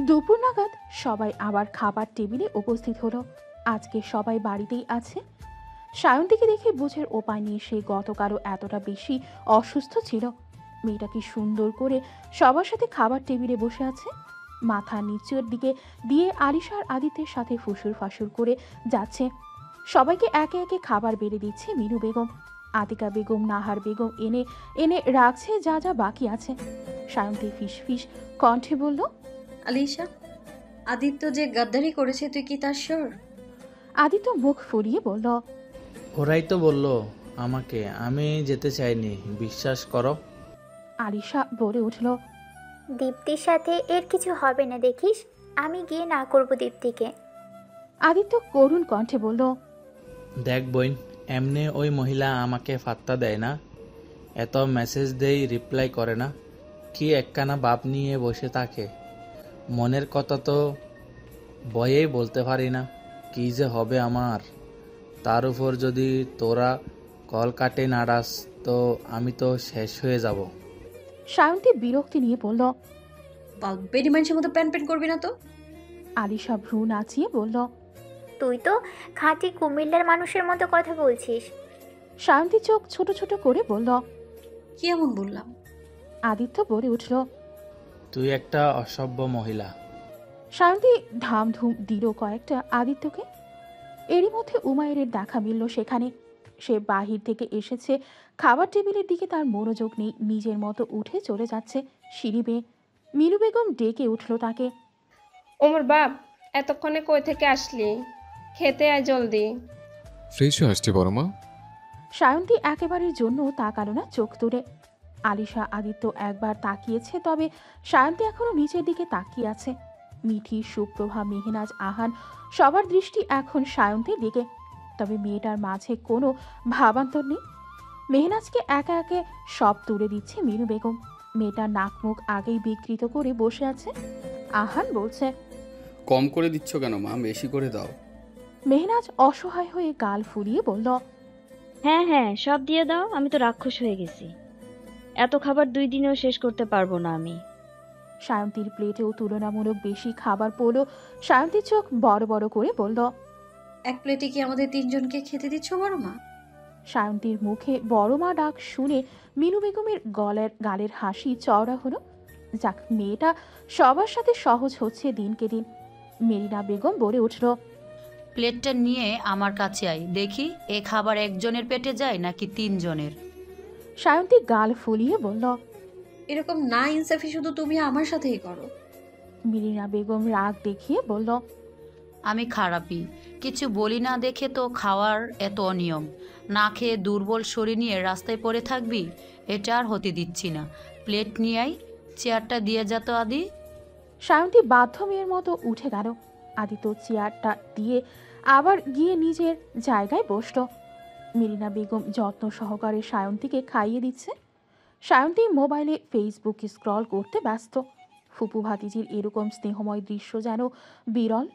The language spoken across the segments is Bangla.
দুপুর নাগাদ সবাই আবার খাবার টেবিলে উপস্থিত হলো। আজকে সবাই বাড়িতেই আছে। সায়ন্তীকে দেখে বুঝের উপায় নেই সে গতকালও এতটা বেশি অসুস্থ ছিল। মেয়েটা কি সুন্দর করে সবার সাথে খাবার টেবিলে বসে আছে। মাথা নিচের দিকে দিয়ে আলিশার আদিত্যের সাথে ফুসুর ফাসুর করে যাচ্ছে। সবাইকে একে একে খাবার বেড়ে দিচ্ছে মিনু বেগম। আতিকা বেগম নাহার বেগম এনে এনে রাখছে যা যা বাকি আছে। সায়ন্তী ফিস ফিস কণ্ঠে বলল, আলিশা, আদিত্য যে গাদ্দারি করেছে তুই কি তার শিওর? আদিত্য মুখ ফুরিয়ে বলল, ওরাই তো বললো আমাকে, আমি যেতে চাইনি, বিশ্বাস করো। আলিশা বলে উঠল, দীপ্তির সাথে এর কিছু হবে না দেখিস, আমি গিয়ে না করব দীপ্তিকে। আদিত্য করুণ কণ্ঠে বলল, দেখ বইন, এমনি ওই মহিলা আমাকে পাত্তা দেয় না, এত মেসেজ দেই রিপ্লাই করে না, কি একখানা বাপ নিয়ে বসে থাকে। মনের কথা তো ভয়েই বলতে পারি না, কি যে হবে আমার। তার উপর যদি তোরা কল কাটে নাড়াস তো আমি তো শেষ হয়ে যাব। সায়ন্তী বিরক্তি নিয়ে বলল, বেডি মানুষের মতো প্যান প্যান করবি না তো। আলিশা ভ্রু নাচিয়ে বলল, তুই তো খাঁটি কুমিল্লার মানুষের মতো কথা বলছিস। সায়ন্তী চোখ ছোট ছোট করে বলল, কি এমন বললাম? আদিত্য বলে উঠল, তুই একটা অসভ্য মহিলা। সায়ন্তী ধামধুম দিল কয়েকটা আদিত্যকে। এরই মধ্যে উমায়ের দেখা মিলল সেখানে। সে বাহির থেকে এসেছে, খাবার টেবিলের দিকে তার মনোযোগ নেই, নিজের মতো উঠে চলে যাচ্ছে সিঁড়ি বেয়ে। মিনু বেগম ডেকে উঠল তাকে, ওমর বাপ, এতক্ষণে কই থেকে আসলি? খেতে আয় জলদি। ফ্রেশ হয়ে আসছি বড় মা। সায়ন্তী একেবারের জন্য তাকালো না চোখ তুলে। আলিশা আদিত্য একবার তাকিয়েছে, তবে সায়ন্তী এখনো নিচের দিকে তাকিয়ে আছে। মিঠি, সুপ্রভা, মেহনাজ, আহান সবার দৃষ্টি এখন সায়ন্তীর দিকে। তবে মেয়েটার মাঝে কোনো ভাবান্তর নেই। মেহনাজকে একে একে সব তুলে দিচ্ছে মিনু বেগম। মেয়েটার নাক মুখ আগেই বিকৃত করে বসে আছে। আহান বলছে, কম করে দিচ্ছ কেন মা, বেশি করে দাও। মেহনাজ অসহায় হয়ে গাল ফুলিয়ে বলল, হ্যাঁ হ্যাঁ, সব দিয়ে দাও, আমি তো রাক্ষস হয়ে গেছি। এত খাবার 2 দিনেও শেষ করতে পারবো না আমি। সায়ন্তীর প্লেটেও তুলনামূলক বেশি খাবার পড়ল। সায়ন্তীর চোখ বড় বড় করে বলল, এক প্লেটে কি আমাদের তিনজনকে খেতে দিচ্ছ বড় মা? সায়ন্তীর মুখে বড় মা ডাক শুনে মিনু বেগমের গালের হাসি চওড়া হলো। যাক, মেয়েটা সবার সাথে সহজ হচ্ছে দিনকে দিন। মেরিনা বেগম বলে উঠল, প্লেটটা নিয়ে আমার কাছে আয়, দেখি এ খাবার একজনের পেটে যায় নাকি 3 জনের। সায়ন্তী গাল ফুলিয়ে বলল, এরকম না ইনসাফি শুধু তুমি আমার সাথেই করো। মেরিনা বেগম রাগ দেখিয়ে বলল, আমি খারাপই, কিছু বলি না দেখে তো খাওয়ার এত অনিয়ম। না খেয়ে দুর্বল শরীর নিয়ে রাস্তায় পড়ে থাকবি, এটা আর হতে দিচ্ছি না। প্লেট নিয়ে আয়, চেয়ারটা দিয়ে যা তো আদি। সায়ন্তী বাধ্য মেয়ের মতো উঠে গেল। আদিত্য চেয়ারটা দিয়ে আবার গিয়ে নিজের জায়গায় বসল। মেরিনা বেগম যত্ন সহকারে সায়ন্তীকে খাইয়ে দিচ্ছে। সায়ন্তী মোবাইলে ফেসবুক স্ক্রল করতে ব্যস্ত। ফুপু ভাতিজির এরকম স্নেহময় দৃশ্য যেন বিরল।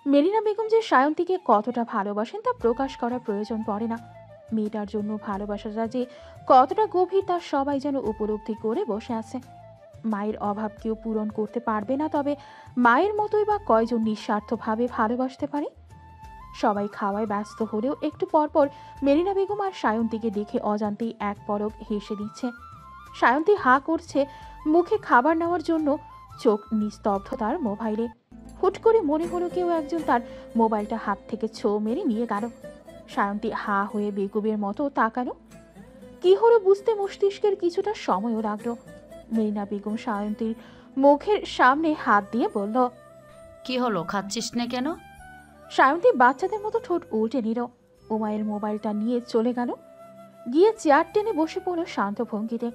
মেরিনা বেগম যে সায়ন্তীকে কতটা ভালোবাসেন তা প্রকাশ করার প্রয়োজন পড়ে না। মেয়েটার জন্য ভালোবাসাটা যে কতটা গভীর তা সবাই যেন উপলব্ধি করে বসে আছে। মায়ের অভাব কেউ পূরণ করতে পারবে না, তবে মায়ের মতোই বা কয়জন নিঃস্বার্থভাবে ভালোবাসতে পারে। সবাই খাওয়ায় ব্যস্ত হলেও একটু পরপর মেরিনা বেগম আর সায়ন্তীকে দেখে অজান্তেই এক পলক হেসে দিচ্ছে। সায়ন্তী হা করছে মুখে খাবার নেওয়ার জন্য, চোখ নিস্তব্ধতার মোবাইলে। হুট করে মনে হলো কেউ একজন তার মোবাইলটা হাত থেকে ছো মেরে নিয়ে গেল। সায়ন্তী হা হয়ে বেকুবের মতো তাকালো। কি হলো বুঝতে মস্তিষ্কের কিছুটা সময়ও লাগলো। মেরিনা বেগম সায়ন্তীর মুখের সামনে হাত দিয়ে বলল, কি হলো, খাচ্ছিস না কেন? সায়ন্তী বাচ্চাদের মতো ঠোঁট উল্টে নিল। উমায়ের মোবাইলটা নিয়ে চলে গেল। গিয়ে চেয়ার টেনে বসে পড়ল শান্ত ভঙ্গিতে।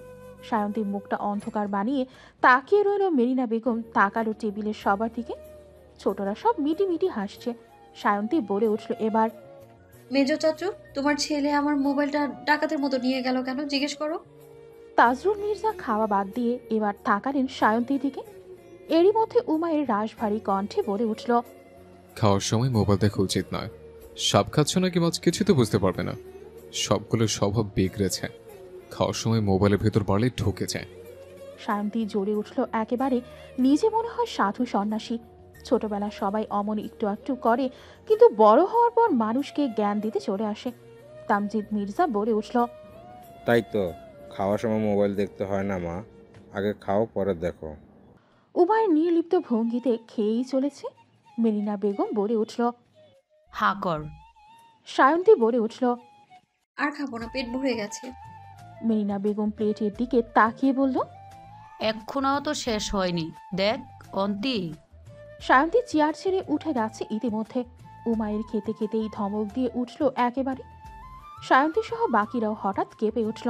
সায়ন্তীর মুখটা অন্ধকার বানিয়ে তাকিয়ে রইল মেরিনা বেগম। তাকালো টেবিলের সবার দিকে। ছোটরা সব মিটি মিটি হাসছে। সায়ন্তী বলে উঠল এবার, মেজো চাচু, তোমার ছেলে আমার মোবাইলটা ডাকাতের মতো নিয়ে গেল কেন, জিজ্ঞেস করো। তাজরুল মির্জা খাওয়া বাদ দিয়ে এবার তাকালেন সায়ন্তীর দিকে। এরই মধ্যে উমায়ের রাশভারী কণ্ঠে বলে উঠল, খাওয়ার সময় মোবাইল দেখা উচিত নয়। সাপ খাচ্ছ নাকি মাছ, কিছু তো বুঝতে পারবে না। সবগুলো স্বভাব বিগড়েছে। খাওয়ার সময় মোবাইলের ভেতর বাড়লে ঢুকে যায়। সায়ন্তী জোরে উঠল একেবারে, নিজে মনে হয় সাধু সন্ন্যাসী। ছোটবেলা সবাই অমন একটু একটু করে, কিন্তু বড় হওয়ার পর মানুষকে জ্ঞান দিতে চলে আসে। তামজিদ মির্জা বলে উঠল, তাই তো, খাওয়ার সময় মোবাইল দেখতে হয় না মা, আগে খাও পরে দেখো। উমায়ের নির্লিপ্ত ভঙ্গিতে খেয়েই চলেছে। মেরিনা বেগম বলে উঠল। হাঁ কর। সায়ন্তী বলে উঠল। আর খাবো না, পেট ভরে গেছে। মেরিনা বেগম প্লেটের দিকে তাকিয়ে বলল, এক্ষুনও তো শেষ হয়নি, দেখ অন্তি। সায়ন্তী চেয়ার ছেড়ে উঠে গেছে ইতিমধ্যে। উমায়ের খেতে খেতেই ধমক দিয়ে উঠল একেবারে। সায়ন্তী সহ বাকিরাও হঠাৎ কেঁপে উঠল।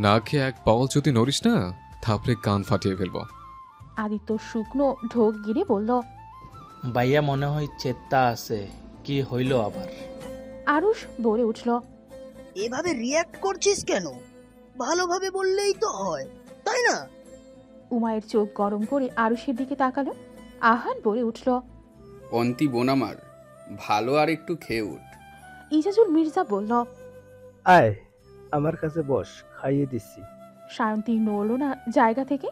না খেয়ে এক পাওয়াল যদি নড়িস না, থাপড়ে কান ফাটিয়ে ফেলবো। আদিত্য শুকনো ঢোক গিরে বলল, ভাইয়া মনে হয় চেত্তা আছে, কি হইল আবার? আরুষ বলে উঠল, এভাবে রিয়্যাক্ট করছিস কেন? ভালোভাবে বললেই তো হয়, তাই না? উমায়ের চোখ গরম করে আরুষের দিকে তাকালো। আহান বলে উঠল, অন্তি বোন আমার, ভালো আর একটু খেয়ে উঠ। ইজাজুল মির্জা বলল, আয় আমার কাছে বস, খাইয়ে দিচ্ছি। সায়ন্তী নড়ল না জায়গা থেকে।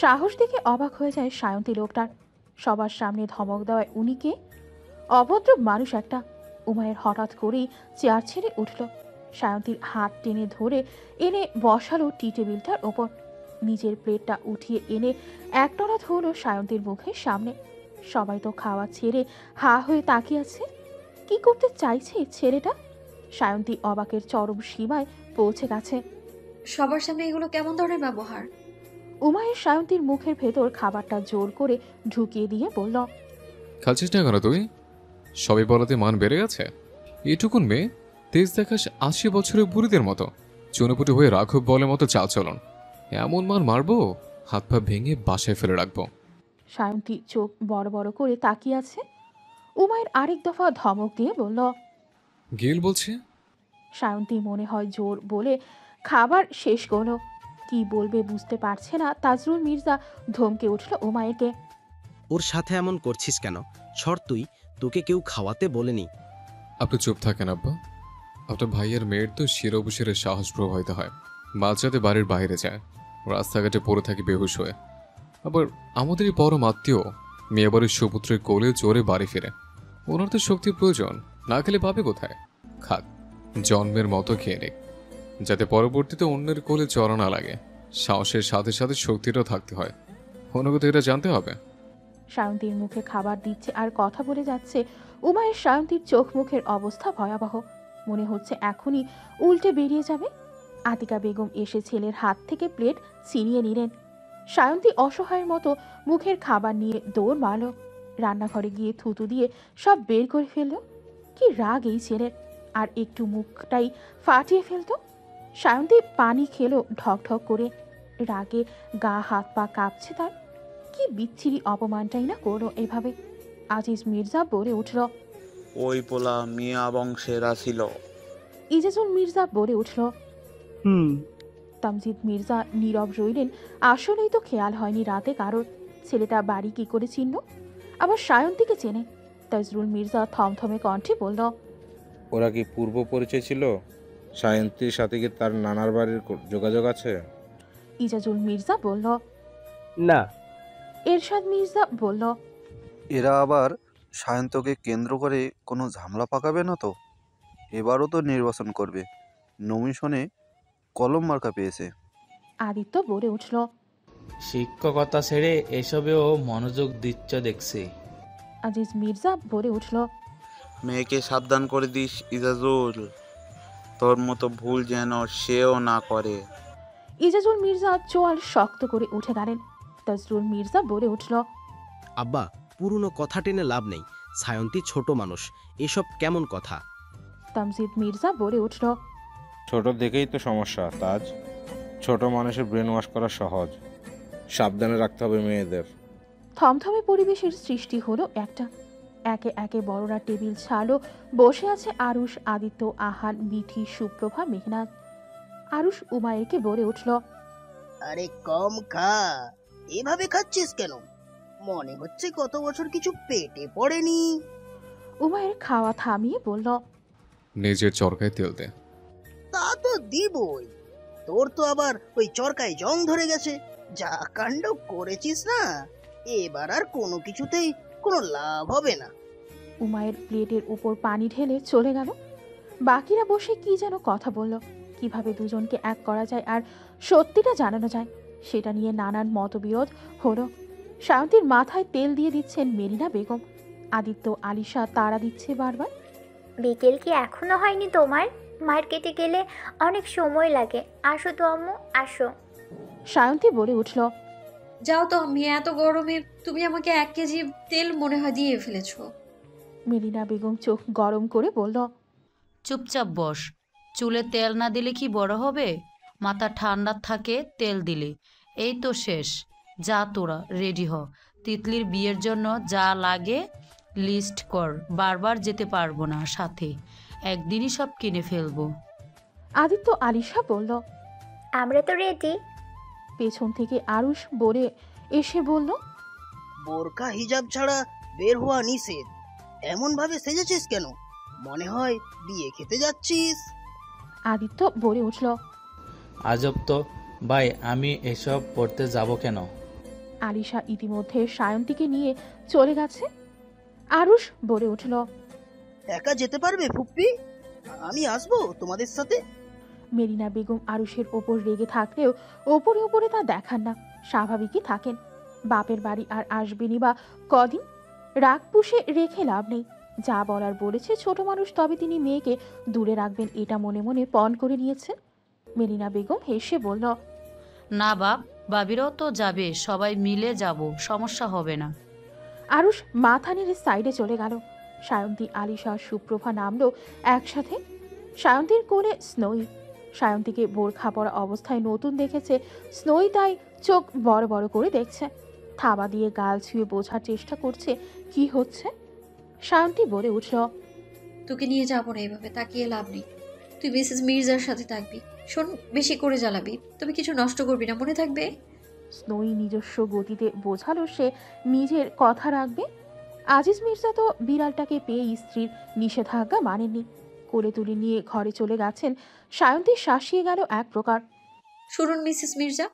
সাহস দেখে অবাক হয়ে যায় সায়ন্তী লোকটার। সবার সামনে ধমক দেওয়ায় উনিকে অভদ্র মানুষ একটা। উমায়ের হঠাৎ করেই চেয়ার ছেড়ে উঠল। সায়ন্তীর হাত টেনে ধরে এনে বসালো টি টেবিলটার ওপর। নিজের প্লেটটা উঠিয়ে এনে একটানা ধরল সায়ন্তীর মুখের সামনে। সবাই তো খাওয়া ছেড়ে হা হয়ে তাকিয়ে আছে। কি করতে চাইছে ছেলেটা? সায়ন্তী অবাকের চরম সীমায় পৌঁছে গেছে। সবার সামনে এগুলো কেমন ধরনের ব্যবহার? উমায়ের সায়ন্তীর মুখের ভেতর খাবারটা জোর করে ঢুকিয়ে দিয়ে বলল, খাচ্ছিস না কেন তুই? সবাই বলাতে মান বেড়ে গেছে? এটুকুন মেয়ে, তেজ দেখাস 80 বছরের বুড়িদের মতো। চুনোপুটি হয়ে রাঘব বলের মতো চাল চলন। এমন মান মারবো, হাত পা ভেঙে বাসায় ফেলে রাখবো। সায়ন্তী চোখ বড় বড় করে তাকিয়ে আছে। উমায়ের আরেক দফা ধমক দিয়ে বলল, গেল বলছে। সায়ন্তী মনে হয় জোর বলে খাবার শেষ করলো। কি বলবে বুঝতে পারছে না তাজরুল মির্জা ধমকে উঠল উমায়েরকে। ওর সাথে এমন করছিস কেন? সর তুই, তোকে কেউ খাওয়াতে বলেনি। আপনি চুপ থাকেন আব্বা। আপনার ভাইয়ের মেয়ের তো শিরোবুশের সাহস প্রবাহিত হয়। মাঝরাতে বাড়ির বাইরে যায়, রাস্তাঘাটে পড়ে থাকে বেহুশ হয়ে। আবার আমাদেরই পরম আত্মীয় মেয়ে বাড়ির সুপুত্রের কোলে চড়ে বাড়ি ফিরে। ওনার তো শক্তির প্রয়োজন, না খেলে পাবে কোথায়? খাক, জন্মের মতো খেয়ে নিক, যাতে পরবর্তীতে অন্যের কোলে চড়া না লাগে। সাহসের সাথে সাথে শক্তিটাও থাকতে হয়। অনুগত এটা জানতে হবে। সায়ন্তীর মুখে খাবার দিচ্ছে আর কথা বলে যাচ্ছে। উমায়ের সায়ন্তীর চোখ মুখের অবস্থা ভয়াবহ। মনে হচ্ছে এখনই উল্টে বেরিয়ে যাবে। আতিকা বেগম এসে ছেলের হাত থেকে প্লেট ছিনিয়ে নিলেন। সায়ন্তী অসহায়ের মতো মুখের খাবার নিয়ে দৌড় মারল। রান্নাঘরে গিয়ে থুতু দিয়ে সব বের করে ফেলল। কি রাগ এই ছেলের! আর একটু মুখটাই ফাটিয়ে ফেলত। সায়ন্তী পানি খেলো ঢক ঢক করে। রাগে গা হাত পা কাঁপছে তার। কি বিচ্ছিরি অপমানটাই না করলো এভাবে। আজিজ মির্জা বলে উঠল, ওই পোলা মিয়া বংশের ছিল। ইজাজুল মির্জা বলে উঠল, তামজিদ মির্জা নীরব রইলেন। আসলেই তো খেয়াল হয়নি রাতে কারোর। ছেলেটা বাড়ি কি করে চিনল? আবার সায়ন্তীকে চেনে। তাজরুল মির্জা থমথমে কণ্ঠে বলল, ওরা কি পূর্ব পরিচয় ছিল? সায়ন্তীর সাথে কি তার নানার বাড়ির যোগাযোগ আছে? ইজাজুল মির্জা বলল, না। এরশাদ মির্জা বলল, এরা আবার সায়ন্তকে কেন্দ্র করে কোনো ঝামেলা পাকাবে না তো? এবারও তো নির্বাচন করবে, নমিশনে কলম মার্কা পেয়েছে। আদিত্য বলে উঠল, শিক্ষকতা ছেড়ে এসবেও মনোযোগ দিচ্ছ দেখছি। আজিজ মির্জা বলে উঠল, মেয়েকে সাবধান করে দিস ইজাজুল, তোর মতো ভুল যেন সেও না করে। ইজাজুল মির্জা চোয়াল শক্ত করে উঠে গেলেন। তাজরুল মির্জা বলে উঠল, আব্বা, পুরনো কথা টেনে লাভ নেই। সায়ন্তী ছোট মানুষ, এসব কেমন কথা? তামজিদ মির্জা বলে উঠল, ছোট দেখেই তো সমস্যা তাজ। ছোট মানুষের ব্রেন ওয়াশ করা সহজ, সাবধানে রাখতে হবে মেয়েদের। থমথমে পরিবেশের সৃষ্টি হলো একটা। একে একে বড়রা টেবিল ছাড়লো। বসে আছে আরুষ, আদিত্য, আহান, মিঠি, সুপ্রভা, মেহনাজ। আরুষ উমায়েরকে বলে উঠল, আরে কম খা, এভাবে খাচ্ছিস কেন? মনে হচ্ছে কত বছর কিছু পেটে পড়েনি। উমায়ের খাওয়া থামিয়ে বলল, নিজের চরকায় তেল দে। তা তো দিবই, তোর তো আবার ওই চরকায় জং ধরে গেছে, যা কাণ্ড করেছিস না, এবার আর কোনো কিছুতেই কোনো লাভ হবে না। উমায়ের প্লেটের উপর পানি ঢেলে চলে গেল। বাকিরা বসে কি যেন কথা বলল। কিভাবে দুজনকে এক করা যায় আর সত্যিটা জানানো যায় সেটা নিয়ে নানান মতবিরোধ হলো। সায়ন্তীর মাথায় তেল দিয়ে দিচ্ছেন মেরিনা বেগম। আদিত্য আলিশা তাড়া দিচ্ছে বারবার। বিকেল কি এখনো হয়নি তোমার? মার্কেটে গেলে অনেক সময় লাগে। আসো তো আম্মু, আসো। সায়ন্তী বলে উঠল, যাও তো আমি, এত গরমে তুমি আমাকে 1 কেজি তেল মনে হয় দিয়ে ফেলেছো। মেরিনা বেগম চোখ গরম করে বলল, চুপচাপ বস। চুলে তেল না দিলে কি বড় হবে? মাথা ঠান্ডা থাকে তেল দিলে। এই তো শেষ। যা তোরা রেডি হ। তিতলির বিয়ের জন্য যা লাগে লিস্ট কর। বারবার যেতে পারবো না সাথে, একদিনই সব কিনে ফেলবো। আদিত্য আলিশা বলল, আমরা তো রেডি। পেছন থেকে আরুষ বলে এসে বলল, বোরকা হিজাব ছাড়া বের হওয়া নিষেধ। এমন ভাবে সেজেছিস কেন? মনে হয় বিয়ে খেতে যাচ্ছিস। আদিত্য বলে উঠল, আজব তো ভাই, আমি এসব পড়তে যাব কেন? আলিশা ইতিমধ্যে সায়ন্তীকে নিয়ে চলে গেছে। আরুষ বলে উঠল, একা যেতে পারবে ফুপ্পি? আমি আসবো তোমাদের সাথে। মেরিনা বেগম আরুষের ওপর রেগে থাকলেও ওপরে ওপরে তা দেখান না, স্বাভাবিকই থাকেন। বাপের বাড়ি আর আসবেনি বা কদিন, রাগ পুষে রেখে লাভ নেই। যা বলার বলেছে ছোট মানুষ, তবে তিনি মেয়েকে দূরে রাখবেন এটা মনে মনে পণ করে নিয়েছেন। মেরিনা বেগম হেসে বলল, না বাপ, বাবিরাও তো যাবে, সবাই মিলে যাব, সমস্যা হবে না। আরুষ মাথা নেড়ে সাইডে চলে গেল। সায়ন্তী, আলিশা, সুপ্রভা নামলো একসাথে। সায়ন্তীর কোলে স্নোই। সায়ন্তীকে বোরখা পরা অবস্থায় নতুন দেখেছে স্নোই, তাই চোখ বড় বড় করে দেখছে। থাবা দিয়ে গাল ছুঁয়ে বোঝার চেষ্টা করছে কি হচ্ছে। সায়ন্তী বলে উঠল, তোকে নিয়ে যাবো না এভাবে তাকিয়ে লাভ নেই। তুই মিসেস মির্জার সাথে থাকবি। শোন, বেশি করে জ্বালাবি, তবে কিছু নষ্ট করবি না, মনে থাকবে। স্নোই নিজস্ব গতিতে বোঝালো সে নিজের কথা রাখবে। আজিজ মির্জা তো বিড়ালটাকে পেয়ে স্ত্রীর নিষেধাজ্ঞা মানেননি। কোলে তুলে নিয়ে ঘরে চলে গেছেন। সায়ন্তী শাসিয়ে গেল এক প্রকার। শুনুন মিসেস মির্জা,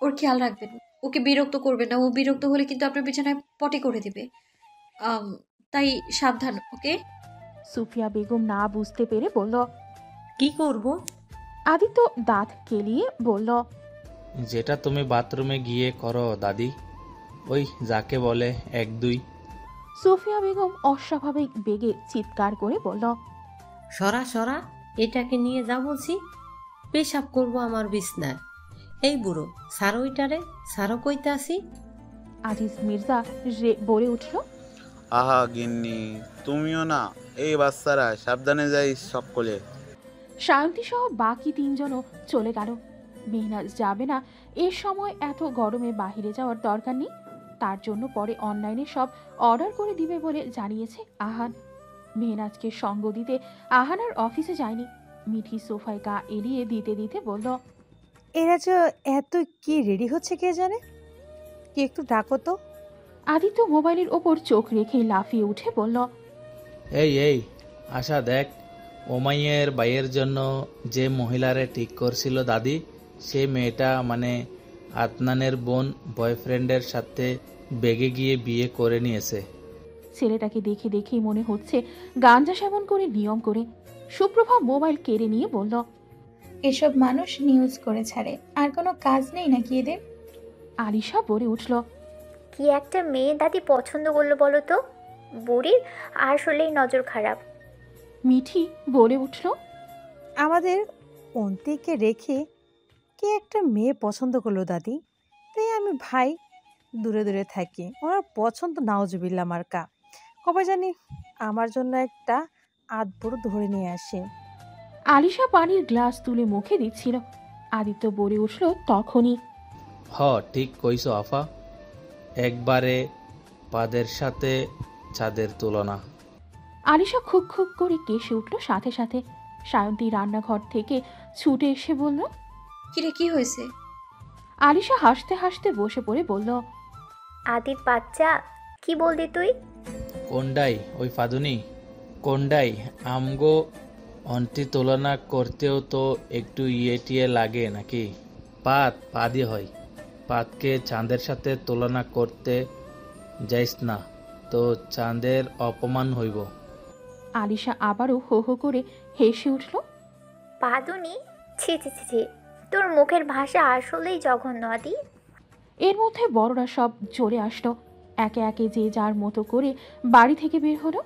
ওর খেয়াল রাখবেন, ওকে বিরক্ত করবেন না। ও বিরক্ত হলে কিন্তু আপনার বিছানায় পটি করে দিবে, তাই সাবধান, ওকে? সুফিয়া বেগম না বুঝতে পেরে বলল, কি করব? আদিত্য দাঁত কেলিয়ে বলল, যেটা তুমি বাথরুমে গিয়ে করো দাদি, ওই যাকে বলে 1-2। সুফিয়া বেগম অস্বাভাবিক বেগে চিৎকার করে বলল, সরা সরা, এটাকে নিয়ে যা বলছি। পেশাব করব আমার বিছনায়। এই বুড়ো, সারো ওইটারে, সারো কইতে আসি। আজিজ মির্জা বলে উঠল, আহা গিন্নি, তুমিও না। এই বাচ্চারা সাবধানে যাই সকলে। সায়ন্তী সহ বাকি 3 জনও চলে গেল। মেহনাজ যাবে না, এর সময় এত গরমে বাহিরে যাওয়ার দরকার নেই। তার জন্য পরে অনলাইনে সব অর্ডার করে দিবে বলে জানিয়েছে আহান। মেহনাজকে সঙ্গ দিতে আহান আর অফিসে যায়নি। মিঠি সোফায় গা এড়িয়ে দিতে দিতে বলল, এরা যে এত কি রেডি হচ্ছে কে জানে, কি একটু ডাকো তো। আদিত্য মোবাইলের ওপর চোখ রেখে লাফিয়ে উঠে বলল, এই আশা দেখ, ওমাইয়ের বাইয়ের জন্য যে মহিলারে ঠিক করছিল দাদি, সে মেয়েটা মানে আদনানের বোন বয়ফ্রেন্ডের সাথে বেগে গিয়ে বিয়ে করে নিয়েছে। ছেলেটাকে দেখে দেখেই মনে হচ্ছে গাঞ্জা সেবন করে নিয়ম করে। সুপ্রভা মোবাইল কেড়ে নিয়ে বলল, এসব মানুষ নিউজ করে ছাড়ে, আর কোনো কাজ নেই নাকি এদের? আলিশা বলে উঠল, কি একটা মেয়ে দাদি পছন্দ করলো বলো তো। বুড়ির আসলেই নজর খারাপ। মিঠি বলে উঠল, আমাদের অন্তিকে রেখে কে একটা মেয়ে পছন্দ করলো দাদি, তাই আমি ভাই দূরে দূরে থাকি। ওনার পছন্দ নাওজবিল্লা মার্কা, কবে জানি আমার জন্য একটা আধবুড়ো ধরে নিয়ে আসে। আলিশা পানির গ্লাস তুলে মুখে দিচ্ছিল। আদিত্য বলে উঠল তখনই, ঠিক কইছো আফা, একবারে পাদের সাথে চাঁদের তুলনা। আলিশা খুব খুব করে কেসে উঠল সাথে সাথে। সায়ন্তী রান্নাঘর থেকে ছুটে এসে বলল, কিরে কি হয়েছে? আলিশা হাসতে হাসতে বসে পড়ে বলল, আদির বাচ্চা, কি বললি তুই? কোনডাই ওই ফাদুনি? কোনডাই আমগো অন্তি তুলনা করতেও তো একটু ইয়ে টিয়ে লাগে নাকি? পা দিয়ে হয়, পাতকে চাঁদের সাথে তুলনা করতে যাইস না, তো চাঁদের অপমান হইব। আলিশা আবারও হো হো করে হেসে উঠল। পাদুনি, ছি ছি ছি ছি, তোর মুখের ভাষা আসলেই জঘন্য আদি। এর মধ্যে বড়রা সব চলে আসলো। একে একে যে যার মতো করে বাড়ি থেকে বের হলো।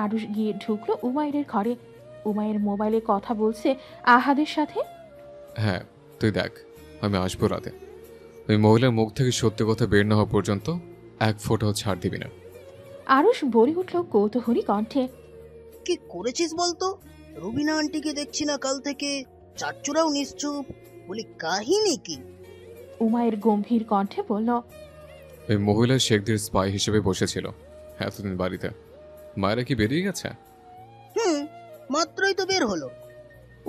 আরুষ গিয়ে ঢুকলো উমাইরের ঘরে। উমাইর মোবাইলে কথা বলছে আহাদের সাথে। হ্যাঁ, তুই দেখ, আমি আসবো রাতে। ওই মহিলার মুখ থেকে সত্যি কথা বের না হওয়া পর্যন্ত এক ফোঁটাও ছাড় দিবি না। আরুষ বলে উঠল কৌতূহলী কণ্ঠে। কি করেছিস বলতো? রুবিনা আন্টিকে দেখছি না কাল থেকে, চাচুরাও নিশ্চুপ, বলি কাহিনী কি? উমাইর গম্ভীর কণ্ঠে বলল, ওই মহিলা শেখদের স্পাই হিসেবে বসেছিল এতদিন বাড়িতে। মায়েরা কি বেরিয়ে গেছে? মাত্রই তো বের হলো।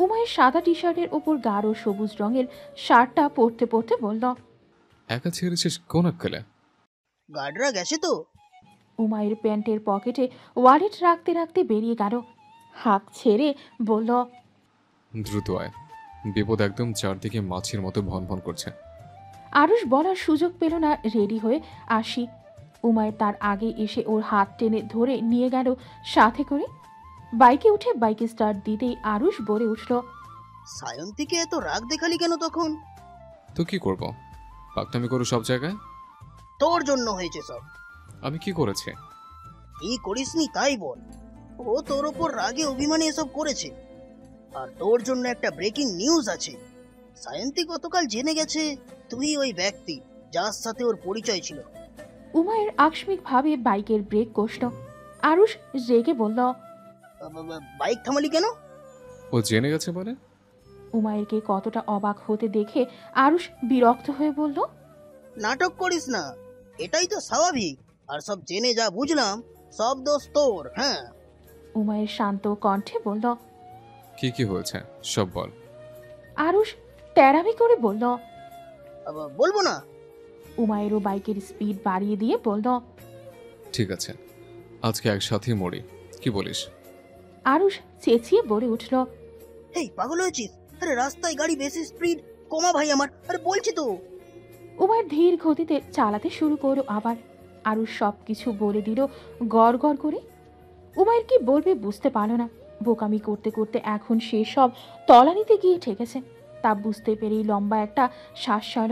উমাইর সাদা টি শার্টের ওপর গাঢ় সবুজ রঙের শার্টটা পরতে পরতে বলল, একা ছেড়েছিস কোন আক্কেলে? গার্ডরা গেছে তো। উমাইর প্যান্টের পকেটে ওয়ালেট রাখতে রাখতে বেরিয়ে গেল। হাঁক ছেড়ে বলল, দ্রুত আয়, বিপদ একদম চারদিকে মাছের মতো ভনভন করছে। আরুষ বলার সুযোগ পেল না, রেডি হয়ে আসি। উমাইর তার আগে এসে ওর হাত টেনে ধরে নিয়ে গেল সাথে করে। বাইকে উঠে বাইকে স্টার্ট দিতেই আরুষ বলে উঠল, সায়ন্তীকে এত রাগ দেখালি কেন তখন? তো কি করব, পাকনামি করো সব জায়গায়। তোর জন্য হয়েছে সব। আমি কি করেছি? কি করিসনি তাই বল। ও তোর ওপর রাগে অভিমানে এসব করেছে। আর তোর জন্য একটা ব্রেকিং নিউজ আছে। সায়ন্তী গতকাল জেনে গেছে তুই ওই ব্যক্তি যার সাথে ওর পরিচয় ছিল। উমাইর আকস্মিক ভাবে বাইকের ব্রেক কষল। আরুষ রেগে বলল, বাইক থামালি কেন? ও জেনে গেছে বলে? উমাইরকে কতটা অবাক হতে দেখে আরুষ বিরক্ত হয়ে বলল, নাটক করিস না, এটাই তো স্বাভাবিক। আর সব জেনে যা বুঝলাম সব দোষ তোর। হ্যাঁ। উমাইর শান্ত কণ্ঠে বলল, কি কি হয়েছে সব বল। আরুষ তেরামি করে বলল, বলবো না। উমাইরও বাইকের স্পিড বাড়িয়ে দিয়ে বলল, ঠিক আছে, আজকে একসাথেই মরি, কি বলিস? আরুষ চেঁচিয়ে বলে উঠল, এই পাগল হয়েছিস? আরে রাস্তায় গাড়ি বেশি স্পিড কমা ভাই আমার, আরে বলছি তো। উমাইর ধীর গতিতে চালাতে শুরু করলো আবার। আরুষ সবকিছু বলে দিল গড় গড় করে। উমাইর কি বলবে বুঝতে পারল না। বোকামি করতে করতে এখন সে সব তলানিতে গিয়ে ঠেকেছে। তা বুঝতে পেরেই লম্বা একটা শ্বাস ছাড়ল।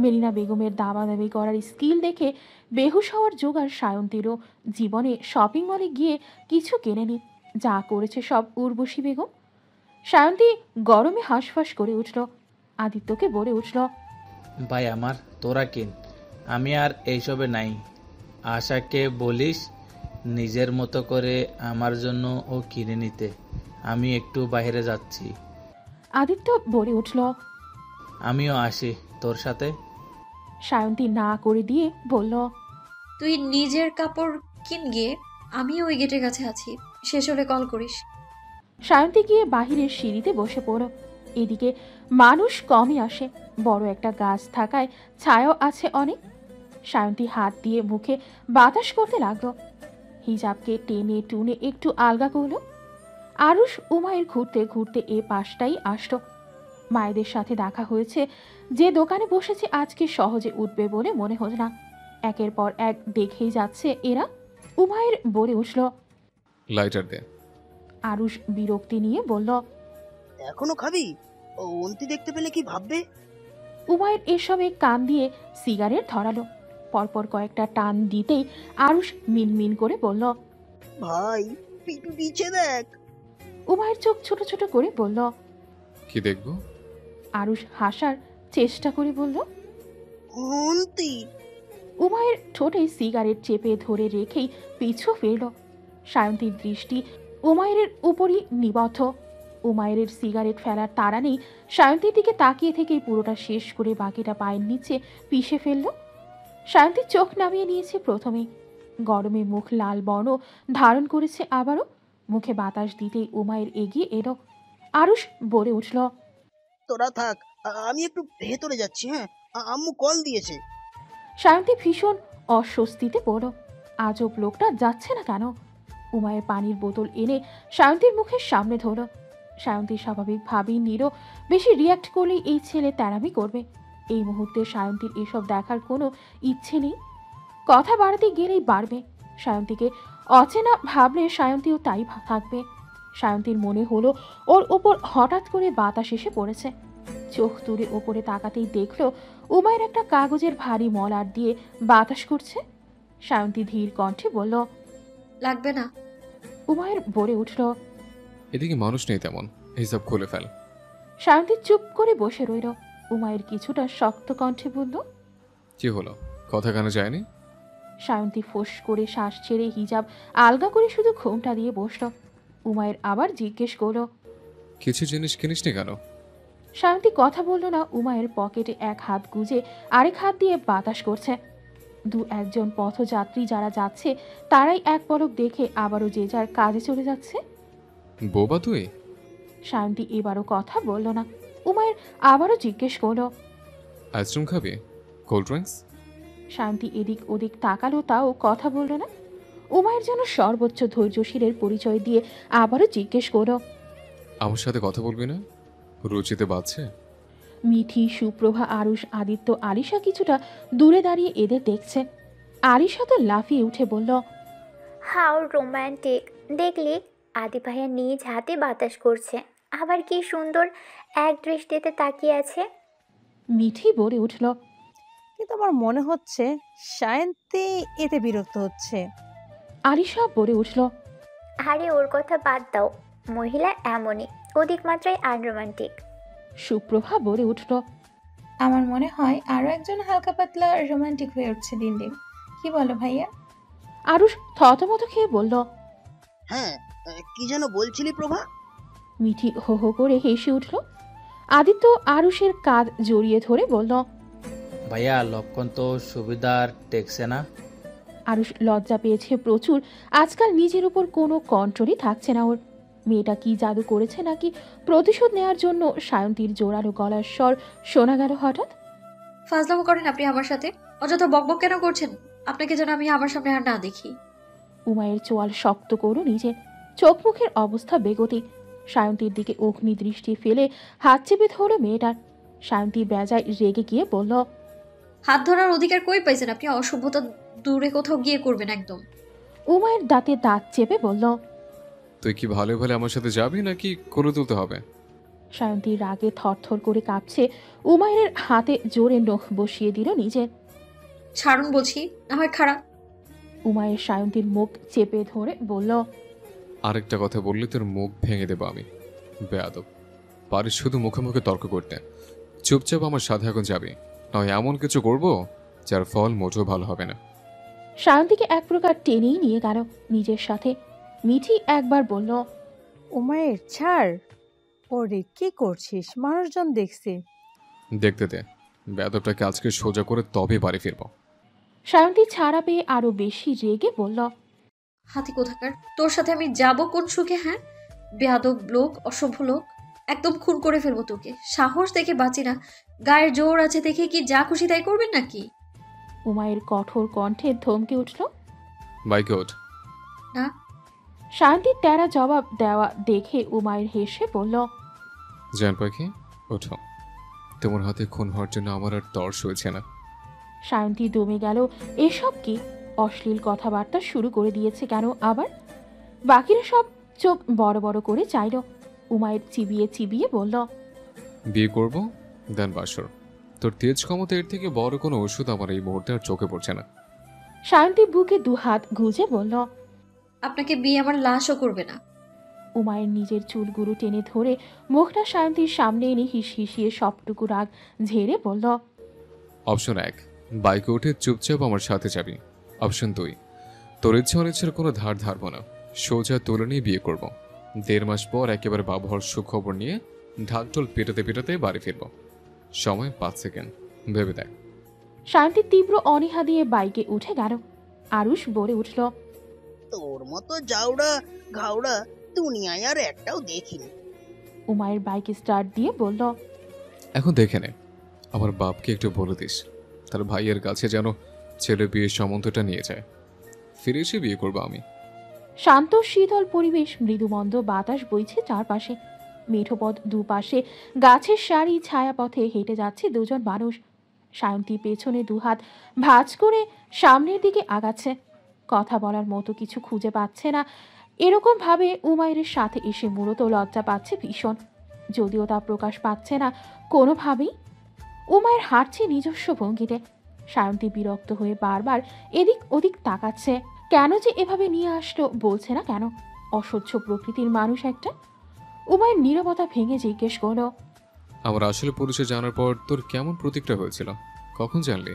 মেরিনা বেগমের দাবাদাবি করার স্কিল দেখে বেহুশ হওয়ার জোগাড় সায়ন্তীরও জীবনে শপিং মলে গিয়ে কিছু কেনেনি। যা করেছে সব উর্বশী বেগম। সায়ন্তী গরমে হাঁসফাঁস করে উঠল। আদিত্যকে বলে উঠল, ভাই আমার, তোরা কিন, আমি আর এইসবে নাই। আশাকে বলিস নিজের মতো করে আমার জন্য ও কিনে নিতে, আমি একটু বাইরে যাচ্ছি। আদিত্য বলে উঠল, আমিও আসি তোর সাথে। সায়ন্তী না করে দিয়ে বলল, তুই নিজের কাপড় কিন গিয়ে, আমি ওই গেটের কাছে আছি, শেষ হলে কল করিস। সায়ন্তী গিয়ে বাহিরের সিঁড়িতে বসে পড়ল। এদিকে মানুষ কমই আসে, বড় একটা গাছ থাকায় ছায়াও আছে অনেক। সায়ন্তী হাত দিয়ে মুখে বাতাস করতে লাগলো। হিজাবকে টেনে টুনে একটু আলগা করল। আরুষ উমায়ের ঘুরতে ঘুরতে এ পাশটাই আসলো। মায়েদের সাথে দেখা হয়েছে, যে দোকানে বসেছে আজকে সহজে উঠবে বলে মনে হল না। একের পর এক দেখেই যাচ্ছে এরা। উমায়ের বলে উঠল, লাইটার দে। আরুষ বিরক্তি নিয়ে বলল, এখনো খাবি? ও অন্তি দেখতে পেলে কি ভাববে? উমায়ের এসবে কান দিয়ে সিগারেট ধরালো। পরপর কয়েকটা টান দিতেই আরুষ মিনমিন করে বলল, ভাই পিছে দেখ। উমায়ের চোখ ছোট ছোট করে বলল, কি দেখব? আরুষ হাসার চেষ্টা করে বলল, অন্তি। উমায়ের ঠোঁটে সিগারেট চেপে ধরে রেখেই পিছু ফেরল। সায়ন্তীর দৃষ্টি উমায়ের উপরই নিবদ্ধ। উমায়ের সিগারেট ফেলার তাড়া নেই। সায়ন্তীর দিকে তাকিয়ে থেকেই পুরোটা শেষ করে বাকিটা পায়ের নিচে পিষে ফেলল। সায়ন্তী চোখ নামিয়ে নিয়েছে প্রথমেই। গরমে মুখ লাল বর্ণ ধারণ করেছে আবারও। মুখে বাতাস দিতেই উমায়ের এগিয়ে এলো। আরুষ বলে উঠল, তোরা থাক, আমি একটু ভেতরে যাচ্ছি। হ্যাঁ, আম্মু কল দিয়েছে। সায়ন্তী ভীষণ অস্বস্তিতে পড়ল। আজব লোকটা যাচ্ছে না কেন? উমায়ের পানির বোতল এনে সায়ন্তীর মুখের সামনে ধরল। সায়ন্তী স্বাভাবিকভাবেই নিল, বেশি রিয়াক্ট করলেই এই ছেলে তেরামি করবে। এই মুহূর্তে সায়ন্তীর এসব দেখার কোনো ইচ্ছে নেই। কথা বাড়াতে গেলেই বাড়বে। সায়ন্তীকে অচেনা ভাবলে সায়ন্তীও তাই থাকবে। সায়ন্তীর মনে হলো ওর ওপর হঠাৎ করে বাতাস এসে পড়েছে। চোখ তুলে ওপরে তাকাতেই দেখলো উমায়ের একটা কাগজের ভারী মলার দিয়ে বাতাস করছে। সায়ন্তী ধীর কণ্ঠে বলল, লাগবে না। উমায়ের বলে উঠল, এদিকে মানুষ নেই তেমন, হিসাব খুলে ফেল। সায়ন্তী চুপ করে বসে রইল। উমায়ের কিছুটা শক্ত কণ্ঠে বলল, কি হলো, কথা কানে যায়নি? সায়ন্তী ফোঁস করে শ্বাস ছেড়ে হিজাব আলগা করে শুধু ঘোমটা দিয়ে বসল। উমায়ের আবার জিজ্ঞেস করলো, কিছু জিনিস কিনিসনি কেন? সায়ন্তী কথা বলল না। উমায়ের পকেটে এক হাত গুজে আরেক হাত দিয়ে বাতাস করছে। দু একজন পথযাত্রী যারা যাচ্ছে তারাই এক পলক দেখে আবারও যে যার কাজে চলে যাচ্ছে। বোবা তুই? সায়ন্তী এবারও কথা বলল না। উমায়ের আবারও জিজ্ঞেস করলো, আইসক্রিম খাবি? Cold drinks? সায়ন্তী এদিক ওদিক তাকালো, তাও কথা বলল না। উমায়ের যেন সর্বোচ্চ ধৈর্যশীলের পরিচয় দিয়ে আবারও জিজ্ঞেস করলো, আমার সাথে কথা বলবি না? রুচিতে বাজছে? মিঠি, সুপ্রভা, আরুষ, আদিত্য, আলিশা কিছুটা দূরে দাঁড়িয়ে এদের দেখছে। আলিশা তো লাফিয়ে উঠে বলল, হাউ রোম্যান্টিক! দেখলি, আদি ভাইয়া নিজ হাতে বাতাস করছে, আবার কি সুন্দর এক দৃষ্টিতে তাকিয়ে আছে। মিঠি বলে উঠল, কিন্তু আমার মনে হচ্ছে সায়ন্তী এতে বিরক্ত হচ্ছে। আলিশা বলে উঠল, আরে ওর কথা বাদ দাও, মহিলা এমনই, অধিক মাত্রায় আনরোমান্টিক। সুপ্রভা বলে উঠল, আমার মনে হয় আরো একজন হালকা পাতলা রোমান্টিক হয়ে উঠছে দিন দিন। কি বলো ভাইয়া? আরুষ থতমত খেয়ে বলল, হ্যাঁ, কি যেন বলছিলি প্রভা? মিঠি হো হো করে হেসে উঠল। আদিত্য আরুষের কাঁধ জড়িয়ে ধরে বলল, ভাইয়া লক্ষণ তো সুবিধার টেকছে না। আরুষ লজ্জা পেয়েছে প্রচুর। আজকাল নিজের উপর কোনো কন্ট্রোলই থাকছে না ওর। মেয়েটা কি জাদু করেছে নাকি প্রতিশোধ নেওয়ার জন্য সায়ন্তীর জোরালো গলার স্বর শোনা গেল হঠাৎ। ফাজলামো করেন আপনি আমার সাথে? অযথা বকবক কেন করছেন? আপনাকে যেন আমি আমার সামনে আর না দেখি। উমায়ের চোয়াল শক্ত করো নিজের। চোখ মুখের অবস্থা বেগতিক। সায়ন্তীর দিকে অগ্নি দৃষ্টি ফেলে হাত চেপে ধরল মেয়েটার। সায়ন্তী বেজায় রেগে গিয়ে বলল, হাত ধরার অধিকার কই পাইছেন আপনি? অসভ্যতা দূরে কোথাও গিয়ে করবেন একদম। উমায়ের দাঁতে দাঁত চেপে বলল, তুই কি ভালো ভালো আমার সাথে যাবি নাকি করে তুলতে হবে? সায়ন্তী রাগে থরথর করে কাঁপছে। উমায়ের হাতে জোরে নখ বসিয়ে দিল নিজের। ছাড়ুন বলছি, না হয় খারাপ। উমায়ের সায়ন্তীর মুখ চেপে ধরে বলল, আরেকটা কথা বললে তোর মুখ ভেঙে দেবো আমি। বেয়াদব, পারিস শুধু মুখে মুখে তর্ক করতে। চুপচাপ আমার সাথে এখন যাবি, নয় এমন কিছু করব যার ফল মোটেও ভালো হবে না। সায়ন্তীকে এক প্রকার টেনেই নিয়ে গেল নিজের সাথে। মিঠি একবার বলল, উমায়ের ছাড়, ওরে কি করছিস? মানুষজন দেখছে। দেখতে দে, বেয়াদবটাকে আজকে সোজা করে তবে বাড়ি ফিরবো। সায়ন্তী ছাড়া পেয়ে আরো বেশি রেগে বলল, হাতি কোথাকার, তোর সাথে আমি যাব কোন সুখে? হ্যাঁ, বেয়াদব লোক, অসভ্য লোক, একদম খুন করে ফেলবো তোকে। সাহস দেখে বাঁচি না, গায়ের জোর আছে দেখে কি যা খুশি তাই করবেন নাকি? উমায়ের কঠোর কণ্ঠে ধমকে উঠল, বাইকে ওঠ। না। সায়ন্তীর তেরা জবাব দেওয়া দেখে উমায়ের হেসে বলল, জান পাখি ওঠো, তোমার হাতে খুন হওয়ার জন্য আমার আর তর্স হয়েছে না। সায়ন্তী দমে গেল। এসব কি অশ্লীল কথাবার্তা শুরু করে দিয়েছে কেন আবার? বাকিরা সব চোখ বড় বড় করে চাইল। উমায়ের চিবিয়ে চিবিয়ে বলল, বিয়ে করবো দেন বাসর। তোর তেজ ক্ষমতা এর থেকে বড় কোনো ওষুধ আমার এই মুহূর্তে আর চোখে পড়ছে না। সায়ন্তী বুকে দু হাত গুজে বলল, আপনাকে বিয়ে আমার লাশও করবে না। উমায়ের নিজের চুলগুলো টেনে ধরে মুখটা সায়ন্তীর সামনে এনে হিসিয়ে সবটুকু রাগ ঝেড়ে বলল, অপশন 1, বাইকে উঠে চুপচাপ আমার সাথে যাবি। অপশন 2, তোর ইচ্ছা অনিচ্ছার কোনো ধার ধারবো না, সোজা তুলে নিয়ে বিয়ে করবো। 1.5 মাস পর একেবারে বাবা হওয়ার সুখবর নিয়ে ঢাকঢোল পেটাতে পেটাতে বাড়ি ফিরবো। সময় 5 সেকেন্ড, ভেবে দেখ। সায়ন্তী তীব্র অনীহা দিয়ে বাইকে উঠে গেল। আরুষ বলে উঠল, তোর মতো জাউড়া ঘাউড়া দুনিয়ায় আর একটাও দেখিনি। উমায়ের বাইক স্টার্ট দিয়ে বলল, এখন দেখে নে, আমার বাপকে একটু বলে দিস তার ভাইয়ের কাছে যেন ছেলে বিয়ের সম্বন্ধটা নিয়ে যায়। ফিরে এসে বিয়ে করবো আমি। শান্ত শীতল পরিবেশ, মৃদুমন্দ বাতাস বইছে চারপাশে। মেঠোপথ দুপাশে গাছের সারি ছায়াপথে হেঁটে যাচ্ছে দুজন মানুষ। সায়ন্তী পেছনে দুহাত ভাঁজ করে সামনের দিকে আগাচ্ছে। কথা বলার মতো কিছু খুঁজে পাচ্ছে না। এরকম ভাবে উমায়ের সাথে এসে মূলত লজ্জা পাচ্ছে ভীষণ, যদিও তা প্রকাশ পাচ্ছে না কোনোভাবেই। উমায়ের হাঁটছে নিজস্ব ভঙ্গিতে। সায়ন্তী বিরক্ত হয়ে বারবার এদিক ওদিক তাকাচ্ছে। কেন যে এভাবে নিয়ে আসলো বলছে না কেন? অসহ্য প্রকৃতির মানুষ একটা। উমায়ের নীরবতা ভেঙে জিজ্ঞেস করলো, আমার আসলে পরিচয় জানার পর তোর কেমন প্রতিক্রিয়া হয়েছিল, কখন জানলি?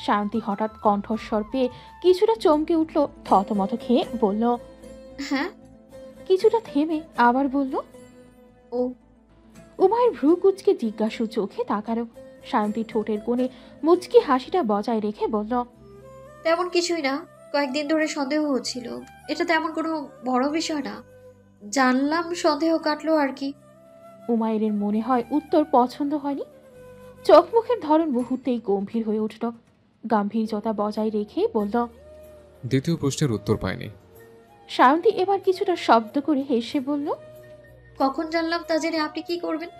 সায়ন্তী হঠাৎ কণ্ঠস্বর পেয়ে কিছুটা চমকে উঠল, থতমত খেয়ে বলল, হ্যাঁ। কিছুটা থেমে আবার বলল, ও। উমায়ের ভ্রু কুচকে জিজ্ঞাসু চোখে তাকালো। সায়ন্তী ঠোঁটের কোণে মুচকি হাসিটা বজায় রেখে বলল, তেমন কিছুই না, কয়েকদিন ধরে সন্দেহ হচ্ছিল, এটা তেমন কোনো বড় বিষয় না, জানলাম সন্দেহ কাটলো আর কি। উমায়ের মনে হয় উত্তর পছন্দ হয়নি। চোখ মুখের ধরন মুহূর্তেই গম্ভীর হয়ে উঠল। গাম্ভীর্যতা বজায় রেখেই বলল, দ্বিতীয় প্রশ্নের উত্তর পাইনি। সায়ন্তী এবার কিছুটা শব্দ করে হেসে বলল, কখন জানলাম তা জেনে আপনি কি করবেন?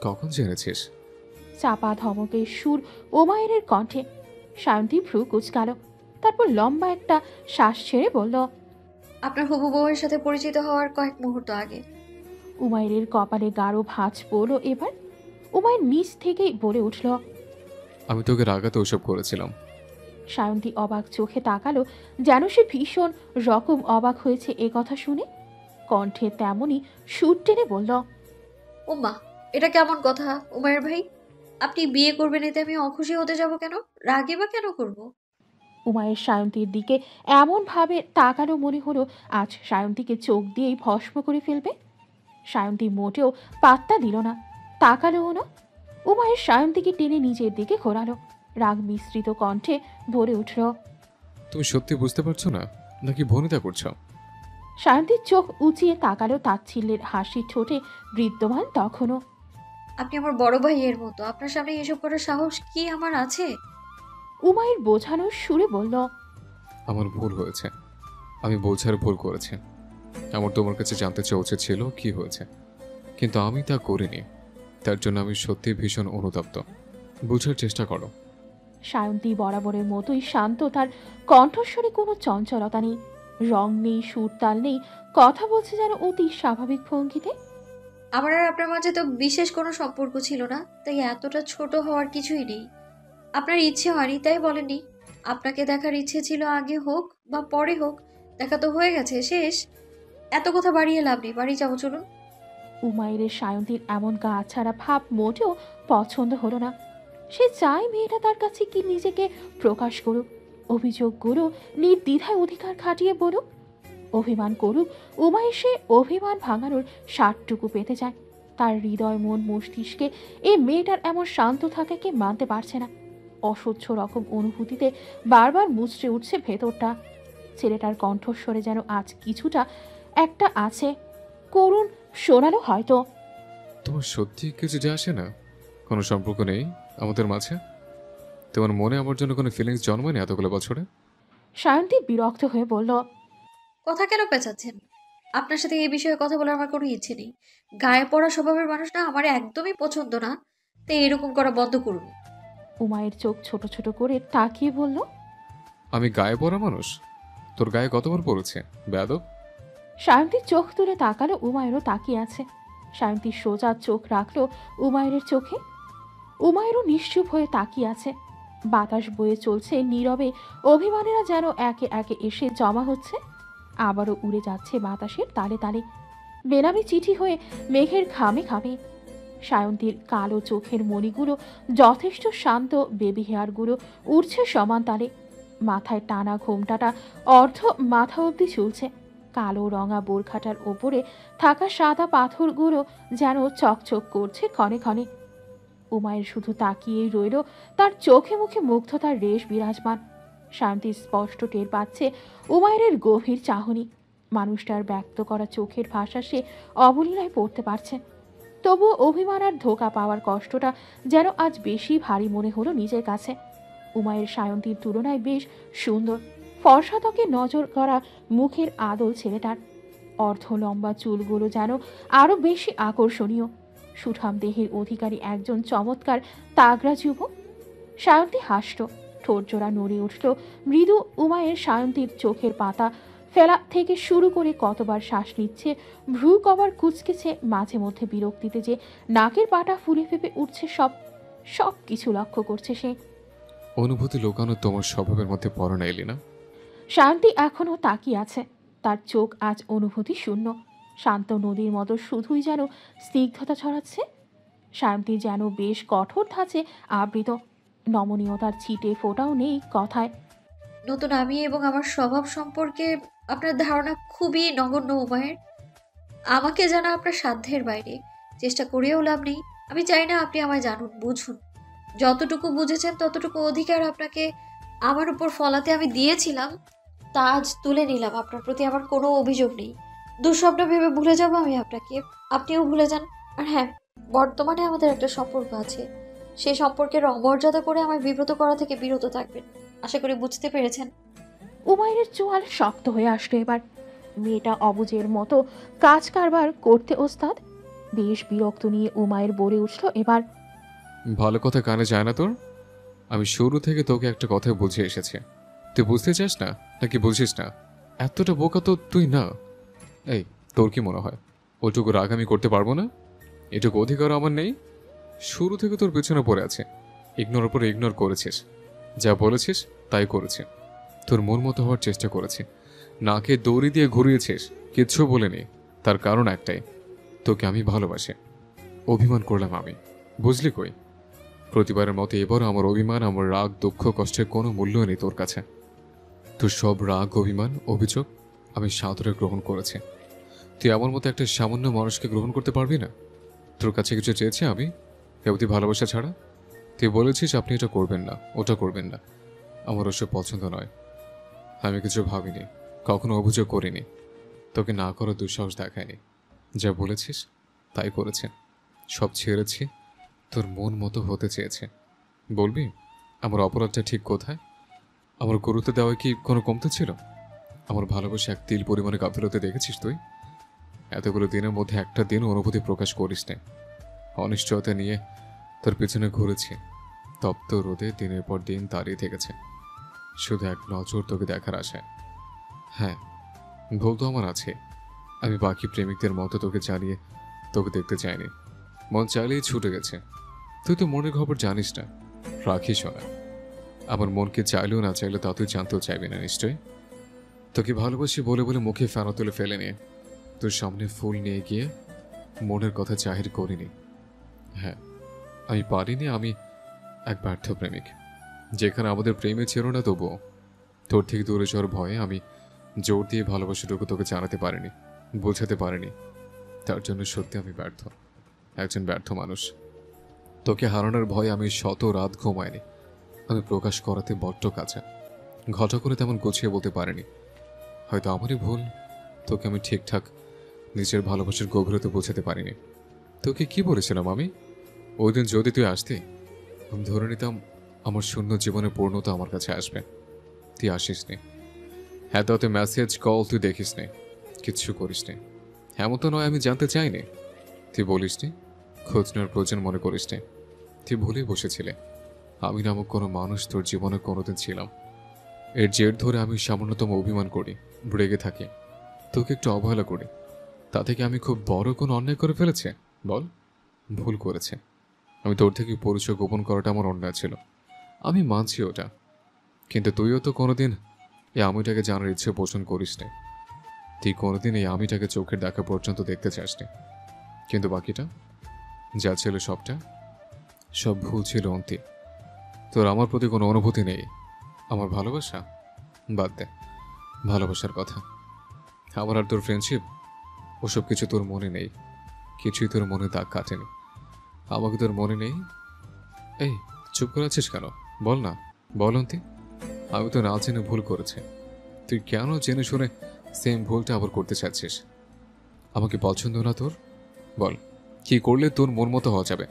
কখন জেনেছিস? চাপা ধমকের সুর উমায়ের কণ্ঠে। সায়ন্তী ভ্রু কুচকাল, তারপর লম্বা একটা শ্বাস ছেড়ে বলল, আপনার হবু বউয়ের সাথে পরিচিত হওয়ার কয়েক মুহূর্ত আগে। উমায়ের কপালে গাঢ় ভাঁজ পড়ল এবার। উমায়ের নিচ থেকেই বলে উঠল, আমি তোকে রাগাতে ওসব করেছিলাম। সায়ন্তী অবাক চোখে তাকালো, যেন সে ভীষণ রকম অবাক হয়েছে এ কথা শুনে। কণ্ঠে তেমনি সুর টেনে বলল, ওমা, এটা কেমন কথা উমায়ের ভাই? আপনি বিয়ে করবেন এতে আমি অখুশি হতে যাব কেন? রাগে বা কেন করব? উমায়ের সায়ন্তীর দিকে এমন ভাবে তাকালো মনে হলো আজ সায়ন্তীকে চোখ দিয়েই ভস্ম করে ফেলবে। সায়ন্তী মোটেও পাত্তা দিল না, তাকালোও না। উমায়ের সায়ন্তীকে টেনে নিজের দিকে ঘোরালো। রাগ মিশ্রিত কণ্ঠে ভরে উঠল, তুমি সত্যি বুঝতে পারছো না নাকি ভনিতা করছো? সায়ন্তীর চোখ উঁচিয়ে তাকালো, তাচ্ছিল্যের হাসি ঠোঁটে বিদ্যমান তখনও। আপনি আমার বড় ভাইয়ের মতো, আপনার সামনে এসব করার সাহস কি আমার আছে? উমায়ের বোঝানোর সুরে বলল, আমার ভুল হয়েছে, আমি বোঝার ভুল করেছি। আমার তোমার কাছে জানতে চাওয়া উচিত ছিল কি হয়েছে, কিন্তু আমি তা করিনি। তার জন্য আমি সত্যি ভীষণ অনুতপ্ত, বোঝার চেষ্টা করো। সায়ন্তী বরাবরের মতোই শান্ত, তার কণ্ঠস্বরে কোনো চঞ্চলতা নেই, রং নেই, সুর তাল নেই, কথা বলছে যেন অতি স্বাভাবিক ভঙ্গিতে। আমার আর আপনার মাঝে তো বিশেষ কোনো সম্পর্ক ছিল না, তাই এতটা ছোট হওয়ার কিছুই নেই। আপনার ইচ্ছে হয়নি তাই বলেননি। আপনাকে দেখার ইচ্ছে ছিল, আগে হোক বা পরে হোক, দেখা তো হয়ে গেছে, শেষ। এত কথা বাড়িয়ে লাভ নেই, বাড়ি যাবো চলুন। উমায়ের সায়ন্তীর এমন গা ছাড়া ভাব মোটেও পছন্দ হলো না। সে চায় মেয়েটা তার কাছে কি নিজেকে প্রকাশ করুক, অভিযোগগুলো নির্দ্বিধায় অধিকার খাটিয়ে বলুক, অভিমান করুক। উমায়ের সে অভিমান ভাঙানোর স্বাদটুকু পেতে চায়। তার হৃদয় মন মস্তিষ্কে এই মেয়েটার এমন শান্ত থাকাকে মানতে পারছে না। অসহ্য রকম অনুভূতিতে বারবার মুচড়ে উঠছে ভেতরটা। ছেলেটার কণ্ঠস্বরে যেন আজ কিছুটা একটা আছে, করুণ শোনালো হয়তো। তোমার সত্যি কিছু যায় আসে না? কোনো সম্পর্ক নেই আমাদের মাঝে? তোমার মনে আমার জন্য কোনো ফিলিংস জন্মায়নি এতগুলো বছরে? সায়ন্তী বিরক্ত হয়ে বলল, কথা কেন পেঁচাচ্ছেন? আপনার সাথে এই বিষয়ে কথা বলার আমার কোনো ইচ্ছে নেই। গায়ে পড়া স্বভাবের মানুষ না আমার একদমই পছন্দ না, তাই এরকম করা বন্ধ করুন। উমায়ের চোখ ছোট ছোট করে তাকিয়ে বলল, আমি গায়ে পড়া মানুষ? তোর গায়ে কতবার পড়েছে বেয়াদব? সায়ন্তী চোখ তুলে তাকালো, উমায়েরও তাকিয়ে আছে। সায়ন্তী সোজা চোখ রাখলো উমায়ের চোখে। উমায়েরও নিশ্চুপ হয়ে তাকিয়ে আছে। বাতাস বয়ে চলছে নীরবে, অভিমানেরা যেন একে একে এসে জমা হচ্ছে, আবারও উড়ে যাচ্ছে বাতাসের তালে তালে, বেনামি চিঠি হয়ে মেঘের খামে খামে। সায়ন্তীর কালো চোখের মণিগুলো যথেষ্ট শান্ত, বেবি হেয়ারগুলো উড়ছে সমান তালে। মাথায় টানা ঘোমটাটা অর্ধ মাথা অবধি ঝুলছে। কালো রঙা বোরখাটার ওপরে থাকা সাদা পাথরগুলো যেন চকচক করছে ক্ষণে ক্ষণে। উমায়ের শুধু তাকিয়েই রইল, তার চোখে মুখে মুগ্ধতার রেশ বিরাজমান। শান্তি স্পষ্ট টের পাচ্ছে উমায়ের গভীর চাহনি। মানুষটার ব্যক্ত করা চোখের ভাষা সে অবলীলায় পড়তে পারছে। তবুও অভিমান আর ধোঁকা পাওয়ার কষ্টটা যেন আজ বেশি ভারী মনে হলো নিজের কাছে। উমায়ের সায়ন্তীর তুলনায় বেশ সুন্দর, ফর্সা ত্বকে নজর করা মুখের আদল ছেলেটার। অর্ধ লম্বা চুলগুলো যেন আরো বেশি আকর্ষণীয়। সুঠাম দেহের অধিকারী একজন চমৎকার তাগড়া যুবক। সায়ন্তী হাসল, ঠোঁট জোড়া নড়ে উঠল। মৃদু উমায়ের সায়ন্তীর চোখের পাতা ফেলা থেকে শুরু করে কতবার শ্বাস নিচ্ছে, ভ্রু কবার কুচকেছে, মাঝে মধ্যে বিরক্তিতে যে নাকের পাটা ফুলে ফেপে উঠছে, সব সব কিছু লক্ষ্য করছে সে। অনুভূতি লোকানো তোমার স্বভাবের মধ্যে পড়ে না, এলিনা। শান্তি এখনো তাকিয়ে আছে, তার চোখ আজ অনুভূতি শূন্য, শান্ত নদীর মতো শুধুই যেন স্নিগ্ধতা ছড়াচ্ছে। শান্তি যেন বেশ কঠোর ধাঁচে আবৃত, নমনীয়তার ছিটে ফোটাও নেই কথায়। নতুন আমি এবং আমার স্বভাব সম্পর্কে আপনার ধারণা খুবই নগণ্য উমায়ের। আমাকে জানা আপনার সাধ্যের বাইরে, চেষ্টা করেও লাভ নেই। আমি চাই না আপনি আমায় জানুন, বুঝুন। যতটুকু বুঝেছেন ততটুকু অধিকার আপনাকে আমার উপর ফলাতে আমি দিয়েছিলাম, তা আজ তুলে নিলাম। আপনার প্রতি আমার কোনো অভিযোগ নেই। দুঃস্বপ্ন ভেবে ভুলে যাব আমি আপনাকে, আপনিও ভুলে যান। আর হ্যাঁ, বর্তমানে আমাদের একটা সম্পর্ক আছে, সেই সম্পর্কের অমর্যাদা করে আমায় বিব্রত করা থেকে বিরত থাকবেন। আশা করি বুঝতে পেরেছেন। উমায়ের চোয়াল শক্ত হয়ে আসলো এবার। মেয়েটা অবুজের মতো কাজ কারবার করতে ওস্তাদ। বেশ বিরক্ত নিয়ে উমায়ের বলে উঠল এবার। ভালো কথা কানে যায় না তোর? আমি শুরু থেকে তোকে একটা কথা বুঝিয়ে এসেছি, তুই বুঝতে চাস না নাকি বুঝিস না? এতটা বোকা তো তুই না। এই, তোর কি মনে হয় ওটুকু রাগ আমি করতে পারবো না? এটুকু অধিকার আমার নেই? শুরু থেকে তোর পেছনে পড়ে আছে, ইগনোর উপরে ইগনোর করেছিস, যা বলেছিস তাই করেছি, তোর মন মতো হওয়ার চেষ্টা করেছি, নাকে দড়ি দিয়ে ঘুরিয়েছিস, কিচ্ছু বলিনি। তার কারণ একটাই, তোকে আমি ভালোবাসি। অভিমান করলাম আমি, বুঝলি কই? প্রতিবারের মতো এবারও আমার অভিমান, আমার রাগ, দুঃখ, কষ্টের কোনো মূল্য নেই তোর কাছে। তোর সব রাগ, অভিমান, অভিযোগ আমি সাদরে গ্রহণ করেছি। তুই আমার মতো একটা সামান্য মানুষকে গ্রহণ করতে পারবি না? তোর কাছে কিছু চেয়েছি আমি কেবতি ভালোবাসা ছাড়া? তুই বলেছিস আপনি এটা করবেন না, ওটা করবেন না। আমার ওসব পছন্দ নয়। আমি কিছু ভাবিনি, কখনো অভিযোগ করিনি, তোকে না করার দুঃসাহস দেখায়নি। যা বলেছিস তাই করেছে, সব ছেড়েছি, তোর মন মতো হতে চেয়েছে। বলবি আমার অপরাধটা ঠিক কোথায়? আমার গুরুত্ব দেওয়ায় কি কোনো কমতে ছিল? আমার ভালোবাসা এক তিল পরিমাণে গাফিলতি দেখেছিস তুই? এতগুলো দিনের মধ্যে একটা দিন অনুভূতি প্রকাশ করিস না। অনিশ্চয়তা নিয়ে তোর পিছনে ঘুরেছি, তপ্ত রোদে দিনের পর দিন দাঁড়িয়ে থেকেছে শুধু এক নজর তোকে দেখার আশায়। হ্যাঁ, ভুল তো আমার আছে। আমি বাকি প্রেমিকদের মতো তোকে জানিয়ে তোকে দেখতে চাইনি, মন চাইলেই ছুটে গেছে। তুই তো মনের খবর জানিস না, রাখিস না। আমার মনকে চাইলেও না চাইলে তা তুই জানতেও চাইবি না নিশ্চয়ই। তোকে ভালোবাসি বলে বলে মুখে ফেনা তুলে ফেলে নিয়ে তোর সামনে ফুল নিয়ে গিয়ে মনের কথা জাহির করিনি। হ্যাঁ, আমি পারিনি, আমি এক ব্যর্থ প্রেমিক। যেখানে আমাদের প্রেমে ছিল না, তবুও তোর থেকে দূরে যাওয়ার ভয়ে আমি জোর দিয়ে ভালোবাসাটুকু তোকে জানাতে পারিনি, বোঝাতে পারিনি। তার জন্য সত্যি আমি ব্যর্থ, একজন ব্যর্থ মানুষ। তোকে হারানোর ভয়ে আমি শত রাত ঘুমাইনি। আমি প্রকাশ করাতে বড্ড কাছে, ঘটা করে তেমন গুছিয়ে বলতে পারিনি। হয়তো আমারই ভুল, তোকে আমি ঠিকঠাক নিজের ভালোবাসার গভীরতা বোঝাতে পারিনি। তোকে কি বলেছিলাম আমি? ওই দিন যদি তুই আসতি, আমি ধরে নিতাম আমার শূন্য জীবনের পূর্ণতা আমার কাছে আসবে। তুই আসিস নি। হ্যাঁ, তাতে মেসেজ কল তুই দেখিস নি, কিচ্ছু করিস নি। এমন তো নয় আমি জানতে চাইনি। তুই বলিস নি, খোঁজ নেওয়ার প্রয়োজন মনে করিস নি। তুই ভুলেই বসেছিলে আমি নামক কোনো মানুষ তোর জীবনে কোনোদিন ছিলাম। এর জের ধরে আমি সামান্যতম অভিমান করি, রেগে থাকি, তোকে একটু অবহেলা করি। তা থেকে আমি খুব বড় কোনো অন্যায় করে ফেলেছে? বল, ভুল করেছে। আমি তোর থেকে পরিচয় গোপন করাটা আমার অন্যায় ছিল, আমি মানছি ওটা। কিন্তু তুইও তো কোনোদিন এই আমিটাকে জানার ইচ্ছে পোষণ করিস নি। তুই কোনোদিন এই আমিটাকে চোখের দেখা পর্যন্ত দেখতে চাস নি। কিন্তু বাকিটা যা ছিল সবটা সব ভুল ছিল অন্তি। তোর আমার প্রতি কোনো অনুভূতি নেই। আমার ভালোবাসা বাদ দে, ভালোবাসার কথা। আমার আর তোর ফ্রেন্ডশিপ, ওসব কিছু তোর মনে নেই। কিছুই তোর মনে দাগ কাটেনি। আমাকে তোর মনে নেই? এই, চুপ করে আছিস কেন? বল না, বল অন্তি। আমি তো না জেনে ভুল করেছি, তুই কেন জেনে শুনে সেম ভুলটা আবার করতে চাচ্ছিস? আমাকে পছন্দ না তোর? বল, কি করলে তোর মন মতো হওয়া যাবে?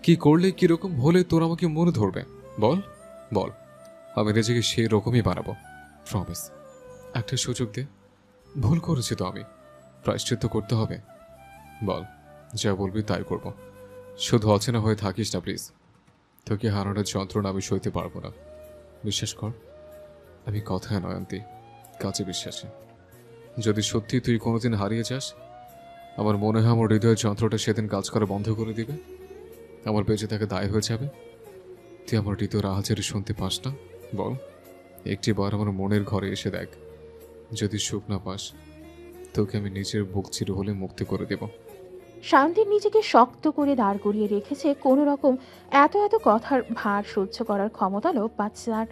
কি করলে কিরকম হলে তোর আমাকে মনে ধরবে? বল বল, আমি নিজেকে সেই রকমই বানাবো, প্রমিস। একটা সুযোগ দে। ভুল করেছি তো আমি, প্রায়শ্চিত্ত করতে হবে। বল, যা বলবি তাই করব। শুধু অচেনা হয়ে থাকিস না প্লিজ। তোকে হারানোর যন্ত্রণা আমি সইতে পারবো না। বিশ্বাস কর, আমি কথায় নয় আন্তি, কাজে বিশ্বাসী। যদি সত্যি তুই কোনোদিন হারিয়ে যাস, আমার মনে হয় আমার হৃদয়ের যন্ত্রটা সেদিন কাজ করা বন্ধ করে দিবে। আমার বেঁচে থাকা দায় হয়ে যাবে। তুই আমার হৃদয়ের আহাজারি শুনতে পাস না? বল, একটি বার আমার মনের ঘরে এসে দেখ। যদি সুখ না পাস, তোকে আমি নিজের বুক চির হলে মুক্তি করে দেব। শান্তির নিজেকে শক্ত করে দাঁড় করিয়ে রেখেছে, কোনো রকম এত এত কথার ভার সহ্য করার ক্ষমতা লোপ পাচ্ছে তার।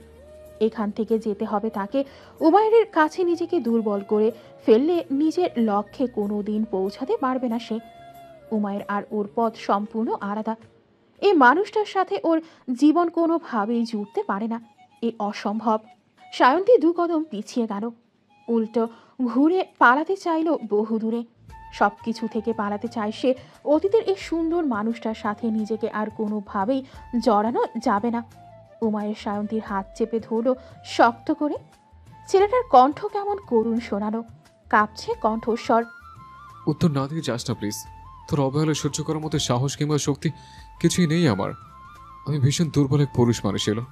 এখান থেকে যেতে হবে তাকে। উমায়ের কাছে নিজেকে দুর্বল করে ফেললে নিজের লক্ষ্যে কোনো দিন পৌঁছাতে পারবে না সে। উমায়ের আর ওর পথ সম্পূর্ণ আলাদা। এই মানুষটার সাথে ওর জীবন কোনোভাবেই জুড়তে পারে না, এ অসম্ভব। সায়ন্তী 2 কদম পিছিয়ে গেল, উল্টো ঘুরে পালাতে চাইল বহু দূরে। সব কিছু থেকে পালাতে চায় সে। অতীতের এই সুন্দর মানুষটার সাথে নিজেকে আর কোনোভাবেই জড়ানো যাবে না। উমায়ের সায়ন্তীর হাত চেপে ধরল শক্ত করে। ছেলেটার কণ্ঠ কেমন করুণ শোনালো, কাঁপছে কণ্ঠস্বর। উত্তর না দিয়ে যাস না প্লিজ। তোর অবহেলা সহ্য করার মতো সাহস কিংবা শক্তি কিছুই নেই আমার। আমি ভীষণ দুর্বল এক পুরুষ মানুষ। এলো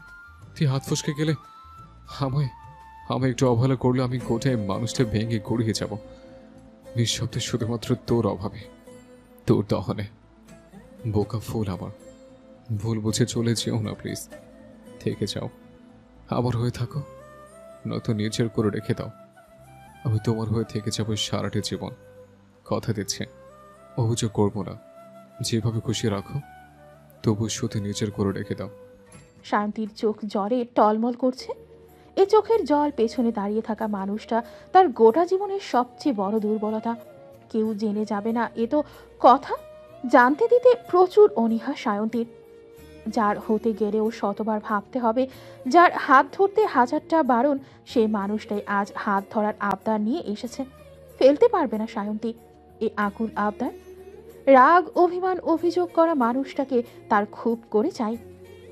তুই হাত ফসকে গেলে, আমায় একটু অবহেলা করলে আমি গোটায় মানুষটা ভেঙে গড়িয়ে যাব নিঃশব্দে, শুধুমাত্র তোর অভাবে, তোর দহনে। বোকা ফুল আমার, ভুল বুঝে চলে যেও না প্লিজ। থেকে যাও, আমার হয়ে থাকো, নয়তো নিজের করে রেখে দাও। আমি তোমার হয়ে থেকে যাবো সারাটি জীবন। কথা দিচ্ছে, অভিযোগ করবো না। যেভাবে খুশি রাখো, তবু শুধু নিজের করে রেখে দাও। শান্তির চোখ জ্বরে টলমল করছে। এ চোখের জল পেছনে দাঁড়িয়ে থাকা মানুষটা তার গোটা জীবনের সবচেয়ে বড় দুর্বলতা। কেউ জেনে যাবে না এ তো কথা। জানতে দিতে প্রচুর অনীহা সায়ন্তীর। যার হতে গেলেও শতবার ভাবতে হবে, যার হাত ধরতে হাজারটা বারণ, সে মানুষটাই আজ হাত ধরার আবদার নিয়ে এসেছে। ফেলতে পারবে না সায়ন্তী এ আকুল আবদার। রাগ, অভিমান, অভিযোগ করা মানুষটাকে তার খুব করে চাই।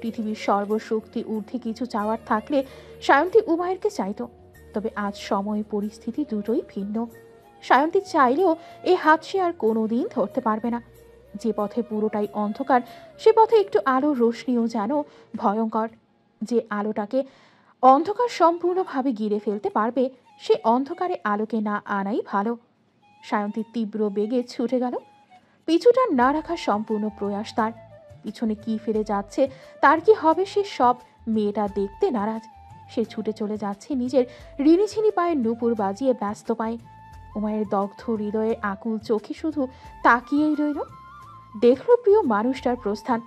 পৃথিবীর সর্বশক্তি ঊর্ধ্বে কিছু চাওয়ার থাকলে সায়ন্তী উমায়েরকে চাইতো। তবে আজ সময় পরিস্থিতি দুটোই ভিন্ন। সায়ন্তী চাইলেও এই হাত সে আর কোনোদিন ধরতে পারবে না। যে পথে পুরোটাই অন্ধকার, সে পথে একটু আলোর রোশনিও যেন ভয়ঙ্কর। যে আলোটাকে অন্ধকার সম্পূর্ণভাবে ঘিরে ফেলতে পারবে, সে অন্ধকারে আলোকে না আনাই ভালো। সায়ন্তী তীব্র বেগে ছুটে গেল। পিছুটা না রাখার সম্পূর্ণ প্রয়াস তার। পিছনে কি ফিরে যাচ্ছে, তার কি হবে, সে সব মেয়েটা দেখতে নারাজ। সে ছুটে চলে যাচ্ছে নিজের রিনিঝিনি পায়ে নুপুর বাজিয়ে ব্যস্ত পায়ে। উমায়ের দগ্ধ হৃদয়ে আকুল চোখে শুধু তাকিয়েই রইল। দেখল প্রিয় মানুষটার প্রস্থান।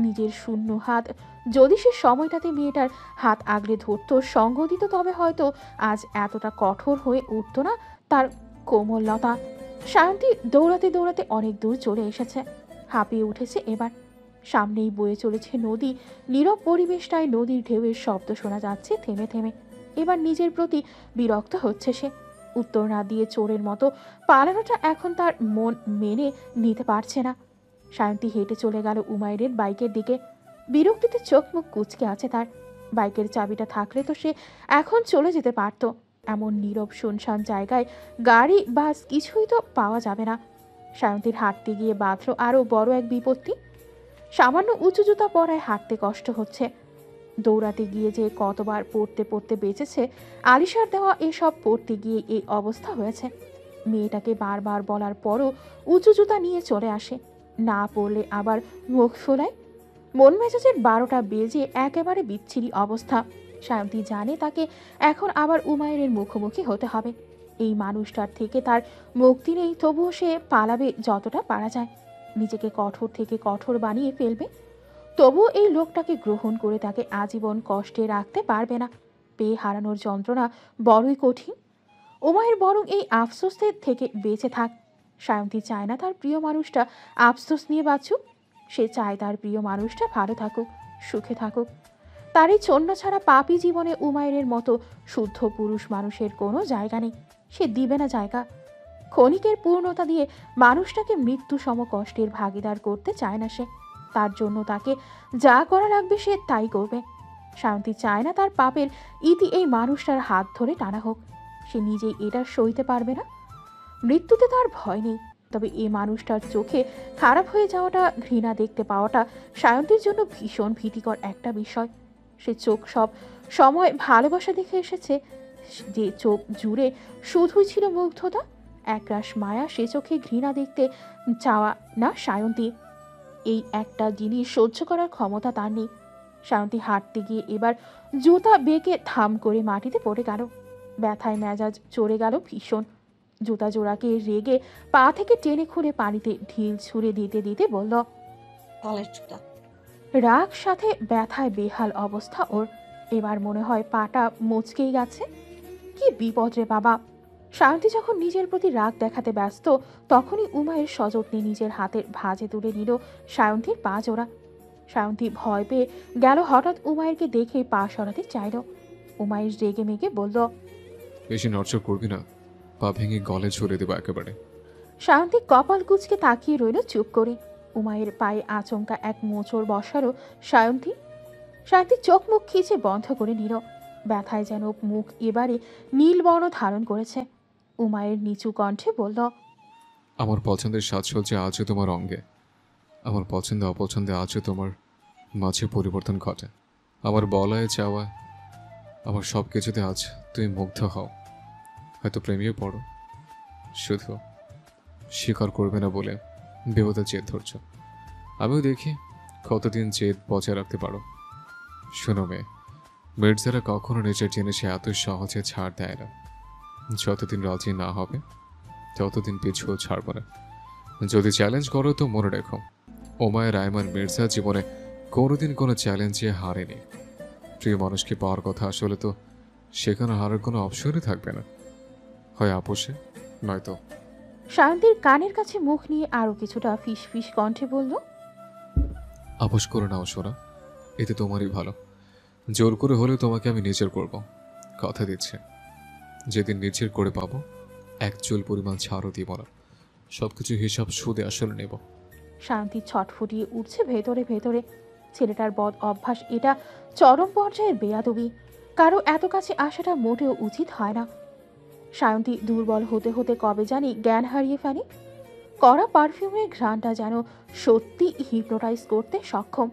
নিজের শূন্য হাত যদি সে সময়টাতে মেয়েটার হাত আগলে ধরত, সঙ্গ দিত, তবে হয়তো আজ এতটা কঠোর হয়ে উঠত না তার কোমলতা। সায়ন্তী দৌড়াতে দৌড়াতে অনেক দূর চলে এসেছে। হাঁপিয়ে উঠেছে এবার। সামনেই বয়ে চলেছে নদী। নীরব পরিবেশটায় নদীর ঢেউয়ের শব্দ শোনা যাচ্ছে থেমে থেমে। এবার নিজের প্রতি বিরক্ত হচ্ছে সে। উত্তর না দিয়ে চোরের মতো পালানোটা এখন তার মন মেনে নিতে পারছে না। সায়ন্তী হেঁটে চলে গেল উমায়ের বাইকের দিকে। বিরক্তিতে চোখ মুখ কুঁচকে আছে তার। বাইকের চাবিটা থাকলে তো সে এখন চলে যেতে পারত। এমন নীরব শুনশান জায়গায় গাড়ি বাস কিছুই তো পাওয়া যাবে না। সায়ন্তীর হাঁটতে গিয়ে বাঁধল আরও বড় এক বিপত্তি। সামান্য উঁচু জুতা পরায় হাঁটতে কষ্ট হচ্ছে। দৌড়াতে গিয়ে যে কতবার পড়তে পড়তে বেঁচেছে, আলিশার দেওয়া এসব পড়তে গিয়ে এই অবস্থা হয়েছে। মেয়েটাকে বারবার বলার পরও উঁচু জুতা নিয়ে চলে আসে। না পড়লে আবার মুখ ফোলায়। মন মেজাজের 12টা বেজে একেবারে বিচ্ছিরি অবস্থা। সায়ন্তী জানে তাকে এখন আবার উমায়ের মুখোমুখি হতে হবে। এই মানুষটার থেকে তার মুক্তি নেই, তবুও সে পালাবে যতটা পারা যায়। নিজেকে কঠোর থেকে কঠোর বানিয়ে ফেলবে, তবুও এই লোকটাকে গ্রহণ করে তাকে আজীবন কষ্টে রাখতে পারবে না। পেয়ে হারানোর যন্ত্রণা বড়ই কঠিন। উমায়ের বরং এই আফসোসের থেকে বেঁচে থাক। সায়ন্তী চায় না তার প্রিয় মানুষটা আফসোস নিয়ে বাঁচুক। সে চায় তার প্রিয় মানুষটা ভালো থাকুক, সুখে থাকুক। তার এই ছন্ন ছাড়া পাপী জীবনে উমায়ের মতো শুদ্ধ পুরুষ মানুষের কোনো জায়গা নেই। সে দিবে না জায়গা। ক্ষণিকের পূর্ণতা দিয়ে মানুষটাকে মৃত্যু সম কষ্টের ভাগিদার করতে চায় না সে। তার জন্য তাকে যা করা লাগবে সে তাই করবে। শান্তি চায় না তার পাপের ইতি এই মানুষটার হাত ধরে টানা হোক। সে নিজেই এটা সইতে পারবে না। মৃত্যুতে তার ভয় নেই, তবে এই মানুষটার চোখে খারাপ হয়ে যাওয়াটা, ঘৃণা দেখতে পাওয়াটা সায়ন্তীর জন্য ভীষণ ভীতিকর একটা বিষয়। সে চোখ সব সময় ভালোবাসা দেখে এসেছে, যে চোখ জুড়ে শুধুই ছিল মুগ্ধতা, একরাশ মায়া। সে চোখে ঘৃণা দেখতে চাওয়া না সায়ন্তী, এই একটা জিনিস সহ্য করার ক্ষমতা তার নেই। সায়ন্তী হাঁটতে গিয়ে এবার জুতা বেঁকে থাম করে মাটিতে পড়ে গেল। ব্যথায় মেজাজ চড়ে গেল ভীষণ। জুতা জোড়াকে রেগে পা থেকে টেনে খুলে পানিতে ঢিল ছুঁড়ে দিতে দিতে বলল, রাগ সাথে ব্যথায় বেহাল অবস্থা ওর। এবার মনে হয় পাটা মুচকেই গেছে। কি বিপদ রে বাবা! সায়ন্তী যখন নিজের প্রতি রাগ দেখাতে ব্যস্ত, তখনই উমায়ের সযত্নে নিজের হাতের ভাঁজে তুলে নিল সায়ন্তীর পা জোড়া। সায়ন্তী ভয় পেয়ে গেল, হঠাৎ উমায়েরকে দেখে পা সরাতে চাইল। উমায়ের রেগে মেগে বলল, বেশি নড়চড় করবি না, পা ভেঙে গলে ছড়িয়ে দেবো একেবারে। সায়ন্তী কপাল কুঁচকে তাকিয়ে রইল চুপ করে। উমায়ের পায়ে আচমকা এক মোচড় বসারও সায়ন্তী চোখ মুখ খিচে বন্ধ করে নিল। ব্যথায় যেন মুখ এবারে নীল বর্ণ ধারণ করেছে। উমায়ের নিচু কণ্ঠে বলল, আমার পছন্দের সাজসজ্জা আজও তোমার অঙ্গে, আমার পছন্দ অপছন্দে আজও তোমার মাঝে পরিবর্তন ঘটে। আমার বলায় চাওয়া, আমার সব কিছুতে আজ তুমি মুগ্ধ হও, হয়তো প্রেমেও পড়ো, শুধু স্বীকার করবে না বলে বেহুদা জেদ ধরছ। আমিও দেখি কতদিন জেদ বজায় রাখতে পারো। শোনো মেয়ে, মির্জারা কখনো নিজের জিনিসে এত সহজে ছাড় দেয় না। যতদিন রাজি না হবে ততদিন পিছুও ছাড়ব না। যদি চ্যালেঞ্জ করো তো মনে রেখো, ওমায়ের আয়মান মির্জা জীবনে কোনোদিন কোনো চ্যালেঞ্জে হারেনি। প্রিয় মানুষকে পাওয়ার কথা, আসলে তো সেখানে হারার কোনো অপশনই থাকবে না, হয় আপোষে নয়তো। সায়ন্তীর কানের কাছে মুখ নিয়ে আরো কিছুটা ফিস ফিস কণ্ঠে বলল, আপোষ করে নাও সোনা, এতে তোমারই ভালো। জোর করে হলেও তোমাকে আমি নিজের করব, কথা দিচ্ছে। যেদিন নিজের করে পাবো, এক চুল পরিমাণ ছাড়ও দিব না, সবকিছু হিসাব সুদে আসলে নেব। শান্তি ছটফটিয়ে উঠছে ভেতরে ভেতরে। ছেলেটার বদ অভ্যাস, এটা চরম পর্যায়ের বেয়াদবি। কারো এত কাছে আসাটা মোটেও উচিত হয় না। সায়ন্তী দুর্বল হতে হতে কবে জানি জ্ঞান হারিয়ে ফেলে। কড়া পারফিউমের ঘ্রাণটা যেন সত্যি হিপনোটাইজ করতে সক্ষম।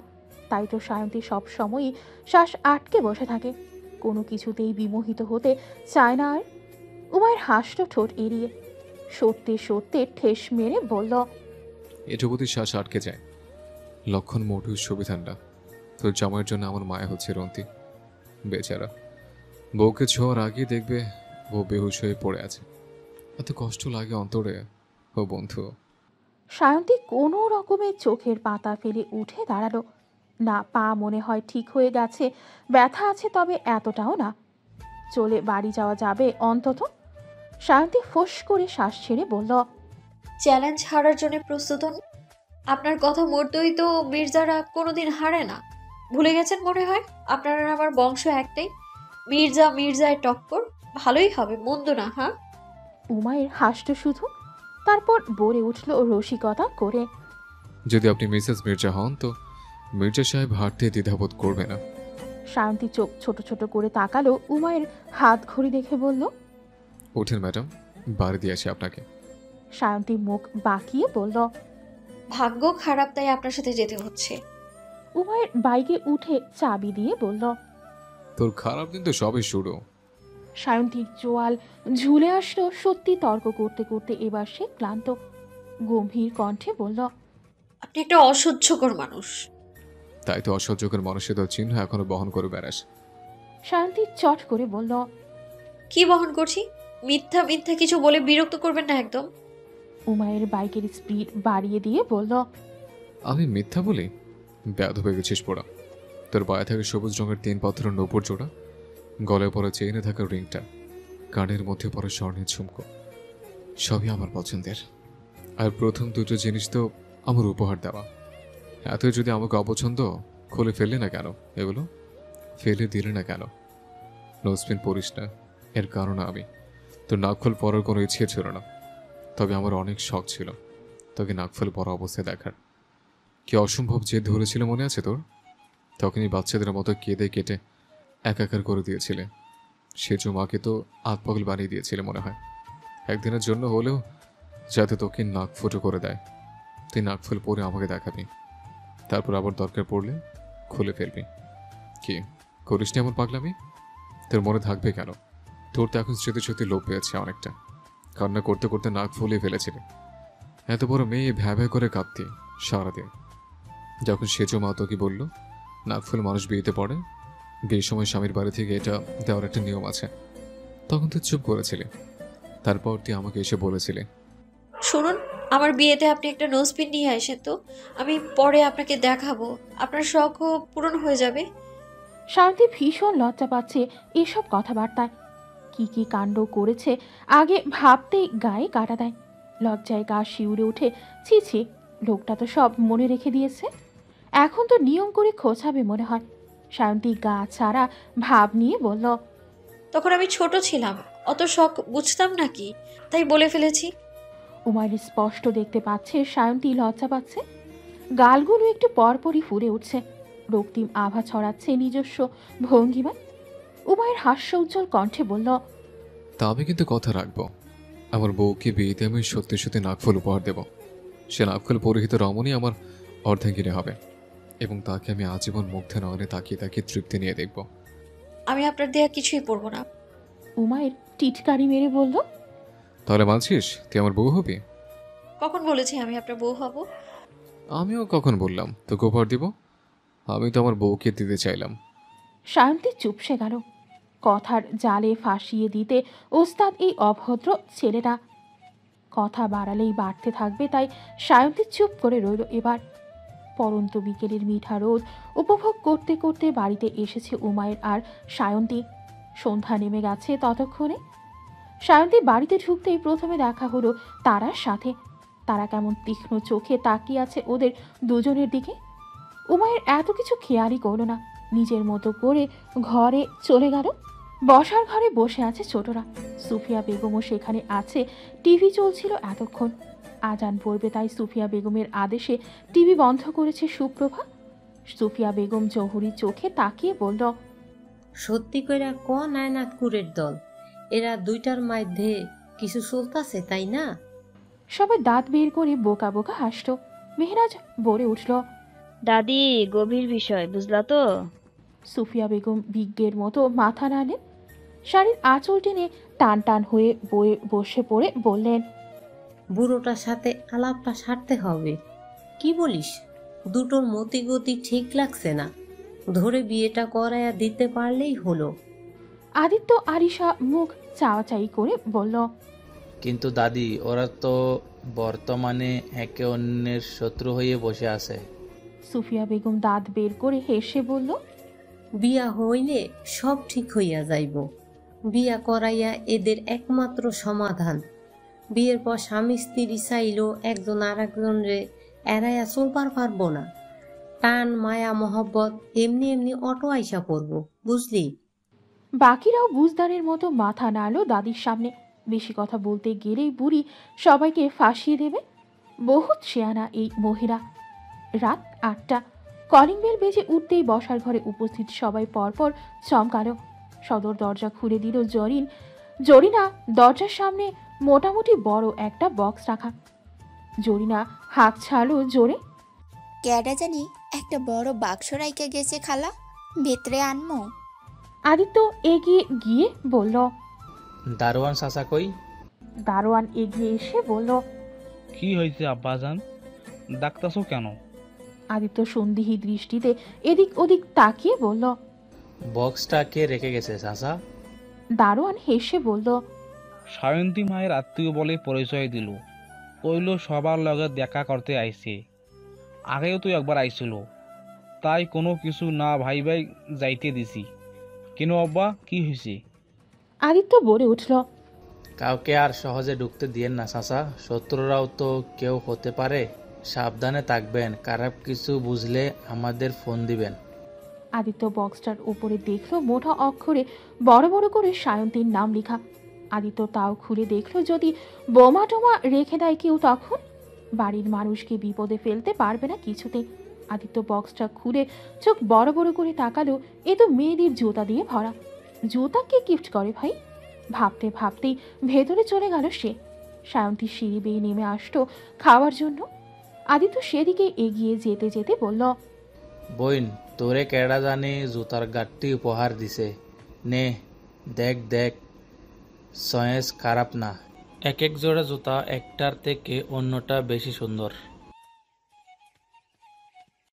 তাই তো সায়ন্তী সব সময়ই শ্বাস আটকে বসে থাকে, কোনো কিছুতেই বিমোহিত হতে চায় না আর। উমায়ের হাসল ঠোঁট এড়িয়ে। সত্যি সত্যি ঠেস মেরে বলল, এটুকুতে শ্বাস আটকে যায়, লক্ষণ মোটেও সুবিধার না। তোর জামাইয়ের জন্য আমার মায়া হচ্ছে রন্তি, বেচারা। বউকে ছোঁয়ার আগে দেখবে বউ বেহুশ হয়ে পড়ে আছে, এত কষ্ট লাগে অন্তরে। ও বন্ধু। সায়ন্তী কোনো রকমের চোখের পাতা ফেলে উঠে দাঁড়ালো। না, পা মনে হয় ঠিক হয়ে গেছে, ব্যথা আছে তবে এতটাও না। চলে বাড়ি যাওয়া যাবে অন্তত। সায়ন্তী ফোঁস করে শ্বাস ছেড়ে বলল, চ্যালেঞ্জ হারার জন্য প্রস্তুত হন। আপনার কথা মরতেই তো মির্জারা কোনোদিন হারে না, ভুলে গেছেন মনে হয়। আপনার আর আমার বংশ একটাই, মির্জায় টক্কর। ভালোই হবে, মন্দ না। হ্যাঁ, উমায়ের হাসল শুধু, তারপর বলে উঠল রসিকতা করে, যদি আপনি মিসেস মির্জা হন তো মির্জা সাহেব হাঁটতে দ্বিধাবোধ করবে না। সায়ন্তী চোখ ছোট ছোট করে তাকালো। উমায়ের হাত ঘড়ি দেখে বলল, ওঠেন ম্যাডাম, বাড়ি দিয়ে আসি আপনাকে। সায়ন্তী মুখ বাঁকিয়ে বলল, ভাগ্য খারাপ তাই আপনার সাথে যেতে হচ্ছে। উমায়ের বাইকে উঠে চাবি দিয়ে বলল, তোর খারাপ দিন তো সবে শুরু। সায়ন্তীর চোয়াল ঝুলে আসলো। সত্যি তর্ক করতে করতে এবার সে ক্লান্ত। গম্ভীর কণ্ঠে বলল, আপনি একটা অসহ্যকর মানুষ। তাই তো অসহ্যকর মানুষের দল চিহ্ন এখনো বহন করে বেড়াস। শান্তি চট করে বলল, কি বহন করছি? মিথ্যা মিথ্যা কিছু বলে বিরক্ত করবেন না একদম। উমায়ের বাইকের স্পিড বাড়িয়ে দিয়ে বলল, আমি মিথ্যা বলি? ব্যাধ হয়ে গেছিস পোড়া। তোর বায়া থাকে সবুজ রঙের 3 পাথরের নূপুর জোড়া, গলায় পরা চেইনে থাকা রিংটা, কানের মধ্যে পরা স্বর্ণের ঝুমকো, সবই আমার পছন্দের। আর প্রথম দুটো জিনিস তো আমার উপহার দেওয়া। এত যদি আমাকে অপছন্দ, খুলে ফেললে না কেন? এগুলো ফেলে দিলে না কেন? নোজপিন পরিস না, এর কারণ আমি। তোর নাকফল পরার কোনো ইচ্ছে ছিল না, তবে আমার অনেক শখ ছিল তোকে নাকফল পরা অবস্থায় দেখার। কি অসম্ভব জেদ ধরেছিল মনে আছে তোর? তখনই বাচ্চাদের মতো কেঁদে কেটে একাকার করে দিয়েছিলে। সে মাকে তো আতপাগল বানিয়ে দিয়েছিলে মনে হয়। একদিনের জন্য হলেও যাতে তোকে নাক ফুটো করে দেয়। তুই নাকফুল পরে আমাকে দেখাবি, তারপর আবার দরকার পড়লে খুলে ফেলবি। কি করিস নি এমন পাগলামি? তোর মনে থাকবে কেন? তোর তো এখন স্মৃতি সত্যি লোভ পেয়েছে অনেকটা। কান্না করতে করতে নাক ফুলিয়ে ফেলেছিলি। এত বড় মেয়ে ভ্যা ভ্যা করে কাঁদতি সারাদিন। যখন সেজো মা তোকে বলল নাক ফুল মানুষ বিয়েতে পড়ে, বিয়ের সময় স্বামীর বাড়ি থেকে এটা দেওয়ার একটা নিয়ম আছে, তখন তুই চুপ করেছিলি। তারপর তুই আমাকে এসে বলেছিলি, শুনুন, আমার বিয়েতে আপনি একটা নোজপিন নিয়ে আসেন তো, আমি পরে আপনাকে দেখাবো, আপনার শখও পূরণ হয়ে যাবে। শান্তি ভীষণ লজ্জা পাচ্ছে এসব কথাবার্তায়। কি কি কাণ্ড করেছে আগে ভাবতেই গায়ে কাটা দেয়। লজ্জায় গা শিউরে উঠে, ছি ছি, লোকটা তো সব মনে রেখে দিয়েছে, এখন তো নিয়ম করে খোঁচাবে মনে হয়। শান্তি গা ছাড়া ভাব নিয়ে বলল, তখন আমি ছোট ছিলাম, অত শখ বুঝতাম নাকি, তাই বলে ফেলেছি। উমায়ের স্পষ্ট দেখতে পাচ্ছে সায়ন্তী লজ্জা পাচ্ছে। গালগুলো একটু পরপরই ফুরে উঠছে, রক্তিম আভা ছড়াচ্ছে নিজস্ব ভঙ্গিমায়। উমায়ের হাস্য উজ্জ্বল কণ্ঠে বলল, তা আমি কিন্তু কথা রাখবো। আমার বউকে বিয়েতে আমি সত্যি সত্যি নাকফুল উপহার দেব। সে নাকফুল পরিহিত রমণী আমার অর্ধাঙ্গিনী হবে, এবং তাকে আমি আজীবন মুগ্ধ নয়নে তাকিয়ে তাকিয়ে তৃপ্তি নিয়ে দেখব। আমি আপনার দেয়া কিছুই পরবো না। উমায়ের টিটকারি মেরে বলল, তাহলে মানছিস তুই আমার বউ হবি? কখন বলেছি আমি আপনার বউ হব? আমিও কখন বললাম তোকে উপহার দিব? আমি তো আমার বউকে দিতে চাইলাম। শান্তি চুপসে গেল। কথার জালে ফাঁসিয়ে দিতে ওস্তাদ এই অভদ্র ছেলেটা। কথা বাড়ালেই বাড়তে থাকবে, তাই সায়ন্তী চুপ করে রইল। এবার পরন্ত বিকেলের মিঠা রোদ উপভোগ করতে করতে বাড়িতে এসেছে উমায়ের আর সায়ন্তী। সন্ধ্যা নেমে গেছে ততক্ষণে। সায়ন্তী বাড়িতে ঢুকতেই প্রথমে দেখা হলো তারার সাথে। তারা কেমন তীক্ষ্ণ চোখে তাকিয়ে আছে ওদের দুজনের দিকে। উমায়ের এত কিছু খেয়ালই করলো না, নিজের মতো করে ঘরে চলে গেল। বসার ঘরে বসে আছে ছোটরা। সুফিয়া বেগমও সেখানে আছে, টিভি চলছিল এতক্ষণ। আজান পড়বে তাই সুফিয়া বেগমের আদেশে টিভি বন্ধ করেছে সুপ্রভা। সুফিয়া বেগম জহুরির চোখে তাকিয়ে বলল, সত্যি করে নায়নাত কুরের দল, এরা দুইটার মধ্যে কিছু চলতেছে তাই না? সবাই দাঁত বের করে বোকা বোকা হাসত। মেহরাজ বলে উঠল, দাদি গভীর বিষয়, বুঝলা তো? সুফিয়া বেগম বিজ্ঞের মতো মাথা নাড়লেন, শাড়ির আঁচল টেনে টান টান হয়ে বয়ে বসে পড়ে বললেন, বুড়োটার সাথে আলাপটা সারতে হবে। কি বলিস? দুটোর মতি গতি ঠিক লাগছে না, ধরে বিয়েটা করাইয়া দিতে পারলেই হলো। আদিত্য আরিশা মুখ চাওয়াচাই করে বলল, কিন্তু দাদি ওরা তো বর্তমানে একে অন্যের শত্রু হয়ে বসে আছে। সুফিয়া বেগম দাঁত বের করে হেসে বলল, বিয়া হইলে সব ঠিক হইয়া যাইব। বিয়া করাইয়া এদের একমাত্র সমাধান। বিয়ের পর স্বামী স্ত্রী চাইলেও একজন আর একজনরে এড়াইয়া চলবার পারবো না। টান মায়া মহব্বত এমনি এমনি অটো আইসা পড়বো, বুঝলি? বাকিরাও বুঝদারের মতো মাথা নাড়ল দাদির সামনে। বেশি কথা বলতে গেলেই বুড়ি সবাইকে ফাঁসিয়ে দেবে। বহুত শেয়ানা এই মহিলা। রাত ৮টা, কলিং বেল বেজে উঠতেই বসার ঘরে উপস্থিত সবাই পরপর চমকালো। সদর দরজা খুলে দিল জরিন। জরিনা দরজার সামনে মোটামুটি বড় একটা বক্স রাখা। জরিনা হাঁক ছাড়লো জোরে, ক্যাডা জানি একটা বড় বাক্স রাইকা গেছে খালা, ভেতরে আনমো? আদিত্য এগিয়ে গিয়ে বলল, দারোয়ান চাচা কই? দারোয়ান এগিয়ে এসে বলল, কি হয়েছে আব্বাজান, ডাকতাছো কেন? আদিত্য সন্দিহী দৃষ্টিতে এদিক ওদিক তাকিয়ে বলল, বক্সটা কে রেখে গেছে চাচা? দারোয়ান হেসে বলল, সায়ন্তী মায়ের আত্মীয় বলে পরিচয় দিল, কইল সবার লগে দেখা করতে আইছে। আগেও তো একবার আইছিল, তাই কোনো কিছু না ভাইবাই যাইতে দিছি। কেন আব্বা, কি হয়েছে? আদিত্য বলে উঠল, কাউকে আর সহজে ঢুকতে দিয়েন না চাচা, শত্রুরাও তো কেউ হতে পারে, সাবধানে থাকবেন, খারাপ কিছু বুঝলে আমাদের ফোন দিবেন। আদিত্য বক্সটার উপরে দেখলো মোটা অক্ষরে বড় বড় করে সায়ন্তীর নাম লেখা। আদিত্য তাও খুলে দেখলো যদি বোমা টোমা রেখে দেয় কেউ তখন বাড়ির মানুষকে বিপদে ফেলতে পারবে না কিছুতেই। আদিত্য বক্সটা খুলে চোখ বড় বড় করে তাকালো, এ তো মেয়েদের জুতা দিয়ে ভরা। জুতা কে গিফট করে ভাই? ভাবতে ভাবতেই ভেতরে চলে গেল সে। সায়ন্তী সিঁড়ি বেয়ে নেমে আসতো খাওয়ার জন্য। আদিত্য সেদিকে এগিয়ে যেতে যেতে বলল, বইন, তোরে কেডা জানি জুতার গাঠটি উপহার দিছে, নে দেখ দেখ, চয়েস খারাপ না। এক এক জোড়া জুতা একটার থেকে অন্যটা বেশি সুন্দর।